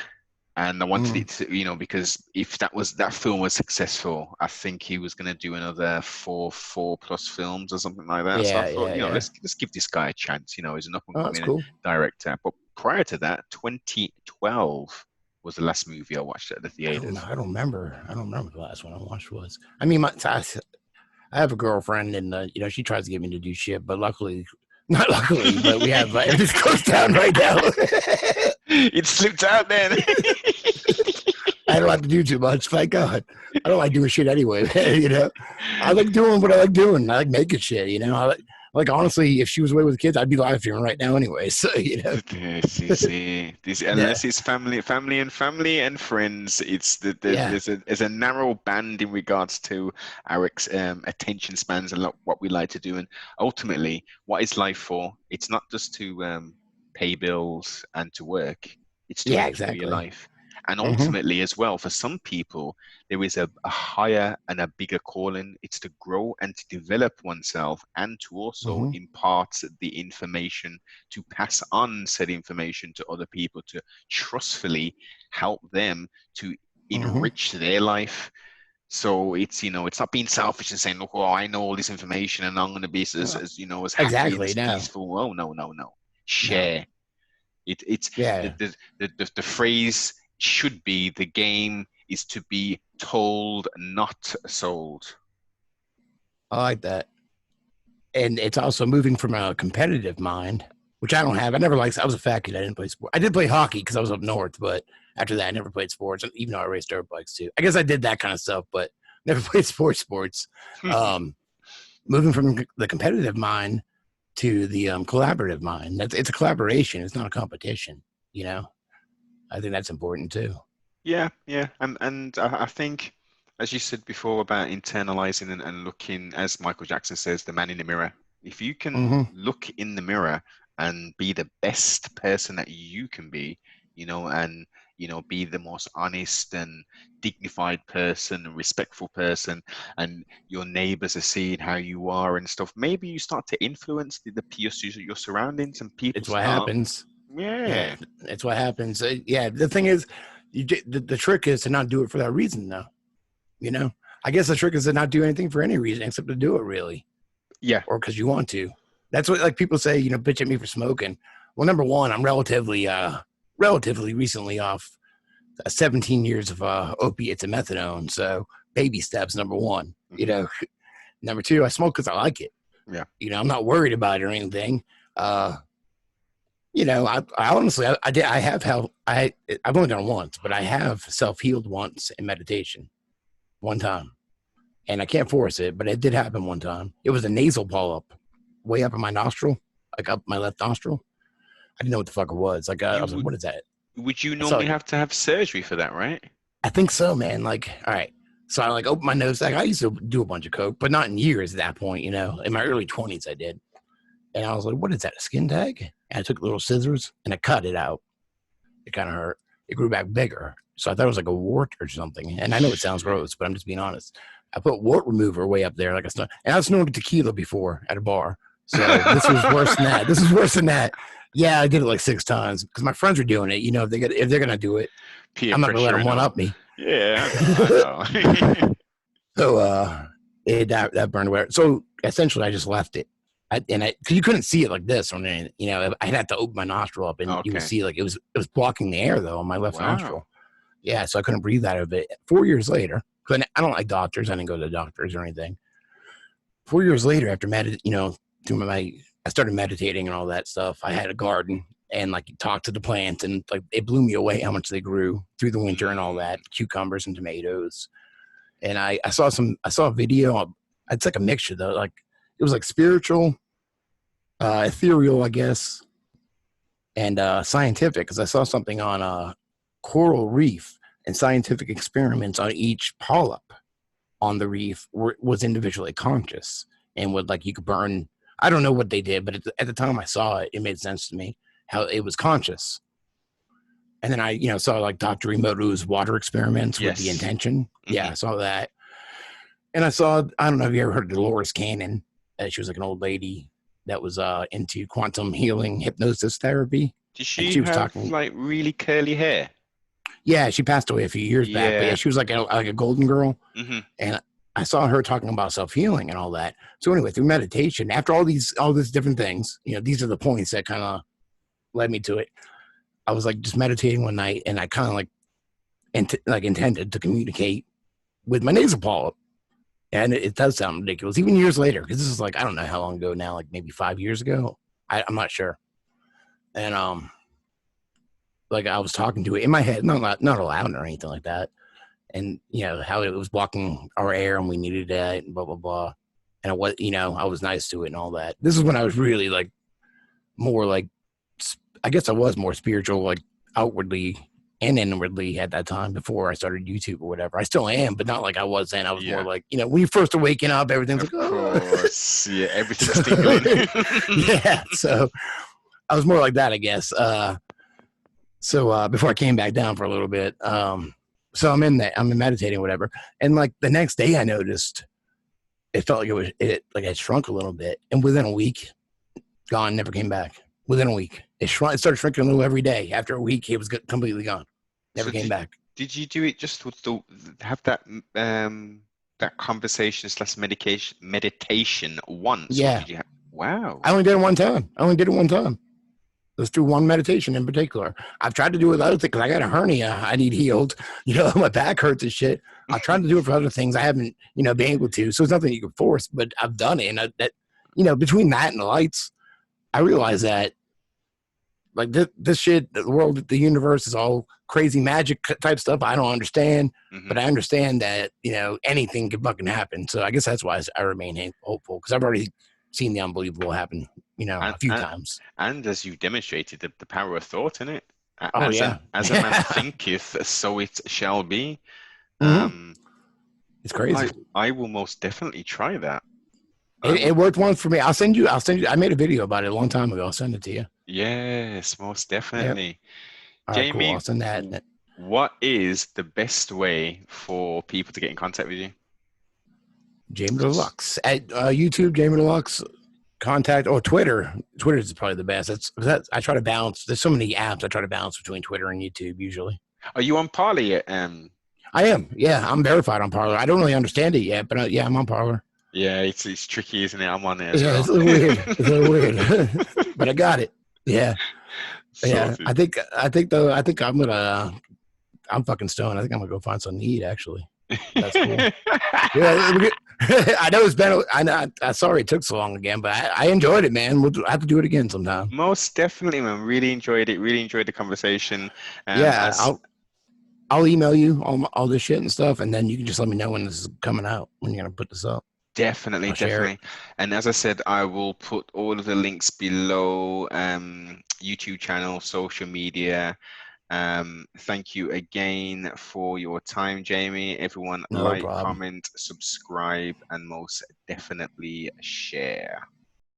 and I wanted it to, because if that film was successful, I think he was going to do another four plus films or something like that. Yeah, so I thought, let's give this guy a chance. He's an up and coming director. But prior to that, 2012 was the last movie I watched at the theaters. I don't remember. The last one I watched was. I mean, I have a girlfriend, and she tries to get me to do shit, but not luckily, but we have everything's closed down right now. It slipped out, man. I don't have to do too much. Thank God. I don't like doing shit anyway. I like doing what I like doing. I like making shit. I like honestly, if she was away with the kids, I'd be live streaming right now anyway. So unless it's family and friends, it's there's a narrow band in regards to our attention spans and what we like to do, and ultimately, what is life for? It's not just to pay bills and to work. It's to enjoy your life. And ultimately, as well, for some people, there is a higher and a bigger calling. It's to grow and to develop oneself and to also impart the information, to pass on said information to other people, to trustfully help them to enrich their life. So it's, it's not being selfish and saying, look, I know all this information and I'm going to be as happy and as peaceful. Oh, no. Share. No. It's the phrase should be, the game is to be told, not sold. I like that. And it's also moving from a competitive mind, which I don't have. I was a fat kid. I didn't play sports. I did play hockey because I was up north, but after that, I never played sports, even though I raced dirt bikes too. I guess I did that kind of stuff, but never played sports. Moving from the competitive mind to the collaborative mind. It's a collaboration. It's not a competition, I think that's important too. Yeah. And I think, as you said before about internalizing and looking, as Michael Jackson says, the man in the mirror. If you can look in the mirror and be the best person that you can be, and be the most honest and dignified person and respectful person, and your neighbors are seeing how you are and stuff. Maybe you start to influence your surroundings, and people It's what start. happens. Yeah, It's what happens. Yeah, the thing is, the trick is to not do it for that reason, though. I guess the trick is to not do anything for any reason except to do it, really. yeah. Or because you want to. That's what, like, people say, bitch at me for smoking. Well, number one, I'm relatively recently off 17 years of opiates and methadone. So baby steps, number one. Number two, I smoke because I like it. Yeah. I'm not worried about it or anything. I honestly, I've only done it once, but I have self-healed once in meditation, one time. And I can't force it, but it did happen one time. It was a nasal polyp way up in my nostril, like up my left nostril. I didn't know what the fuck it was. Like, I was like, what is that? Would you normally have to have surgery for that, right? I think so, man. Like, all right. So I opened my nose. Like, I used to do a bunch of coke, but not in years at that point, In my early 20s, I did. And I was like, what is that, a skin tag? And I took little scissors and I cut it out. It kind of hurt. It grew back bigger. So I thought it was like a wart or something. And I know it sounds gross, but I'm just being honest. I put wart remover way up there, like and I snorted tequila before at a bar. So this was worse than that. This is worse than that. Yeah, I did it like 6 times because my friends were doing it. If they're gonna do it, I'm not gonna let them one up me. Yeah, I know. So that burned away. So essentially, I just left it. Because you couldn't see it like this, I had to open my nostril up, and you would see like it was blocking the air though on my left nostril. Yeah, so I couldn't breathe out of it. 4 years later, because I don't like doctors. I didn't go to the doctors or anything. 4 years later, after I started meditating and all that stuff. I had a garden and talked to the plants, and it blew me away how much they grew through the winter and all that, cucumbers and tomatoes. And I saw a video. It's like a mixture though. It was like spiritual, ethereal, I guess, and scientific, because I saw something on a coral reef, and scientific experiments on each polyp on the reef was individually conscious, and you could burn. I don't know what they did, but at the time I saw it, it made sense to me how it was conscious. And then I, saw Dr. Emoto's water experiments with the intention. Mm-hmm. Yeah, I saw that. And I don't know if you ever heard of Dolores Cannon. She was an old lady that was into quantum healing hypnosis therapy. Did she was have talking, really curly hair? Yeah, she passed away a few years back. But yeah, she was like a golden girl. Mm-hmm. And I saw her talking about self-healing and all that. So anyway, through meditation, after all these different things, these are the points that kind of led me to it. I was just meditating one night, and I kind of intended to communicate with my nasal polyp. And it does sound ridiculous, even years later, because this is I don't know how long ago now, maybe 5 years ago. I'm not sure. And I was talking to it in my head, not aloud or anything like that. And how it was blocking our air and we needed that, and blah blah blah. And I was nice to it and all that. This is when I was really more I guess I was more spiritual, outwardly and inwardly at that time, before I started YouTube or whatever. I still am, but not like I was then. I was more when you first awaken up, everything's of course. Yeah, everything's tingling. Yeah, so I was more like that, I guess. So before I came back down for a little bit, so I'm in meditating or whatever, and the next day I noticed it felt like it had shrunk a little bit, and within a week, gone, never came back. Within a week, it started shrinking a little every day. After a week, it was completely gone. Never came back. Did you do it just with have that conversation / meditation once? Yeah. Wow. I only did it one time. It was through one meditation in particular. I've tried to do it with other things because I got a hernia I need healed. My back hurts and shit. I tried to do it for other things. I haven't, been able to. So it's nothing you can force, but I've done it. And between that and the lights, I realized that this shit, the world, the universe is all crazy magic type stuff I don't understand, but I understand that, anything can fucking happen. So I guess that's why I remain hopeful, because I've already seen the unbelievable happen, a few times. And as you demonstrated, the power of thought in it. As a man thinketh, so it shall be. It's crazy. I will most definitely try that. It worked once for me. I'll send you. I made a video about it a long time ago. I'll send it to you. Yes, most definitely. Yep. All right, cool. Jamie, I'll send that. what is the best way for people to get in contact with you? Jamie Dlux at YouTube. Jamie Dlux. Contact or Twitter. Twitter is probably the best. That's I try to balance. There's so many apps. I try to balance between Twitter and YouTube usually. Are you on Parler yet? I am. Yeah, I'm verified on Parler. I don't really understand it yet, but yeah, I'm on Parler. Yeah, it's tricky, isn't it? I'm on it as Yeah, well. it's a little weird. It's a little weird, but I got it. Yeah, yeah. Sorted. I think though. I think I'm gonna. I'm fucking stoned. I think I'm gonna go find something to eat. Actually, that's cool. Yeah, I know it's been. I'm sorry it took so long again, but I enjoyed it, man. We'll have to do it again sometime. Most definitely, man. Really enjoyed it. Really enjoyed the conversation. Yeah, I'll email you all this shit and stuff, and then you can just let me know when this is coming out, when you're gonna put this up. Definitely, definitely. And as I said, I will put all of the links below. YouTube channel, social media. Thank you again for your time, Jamie. Everyone, No like, problem. comment, subscribe, and most definitely share.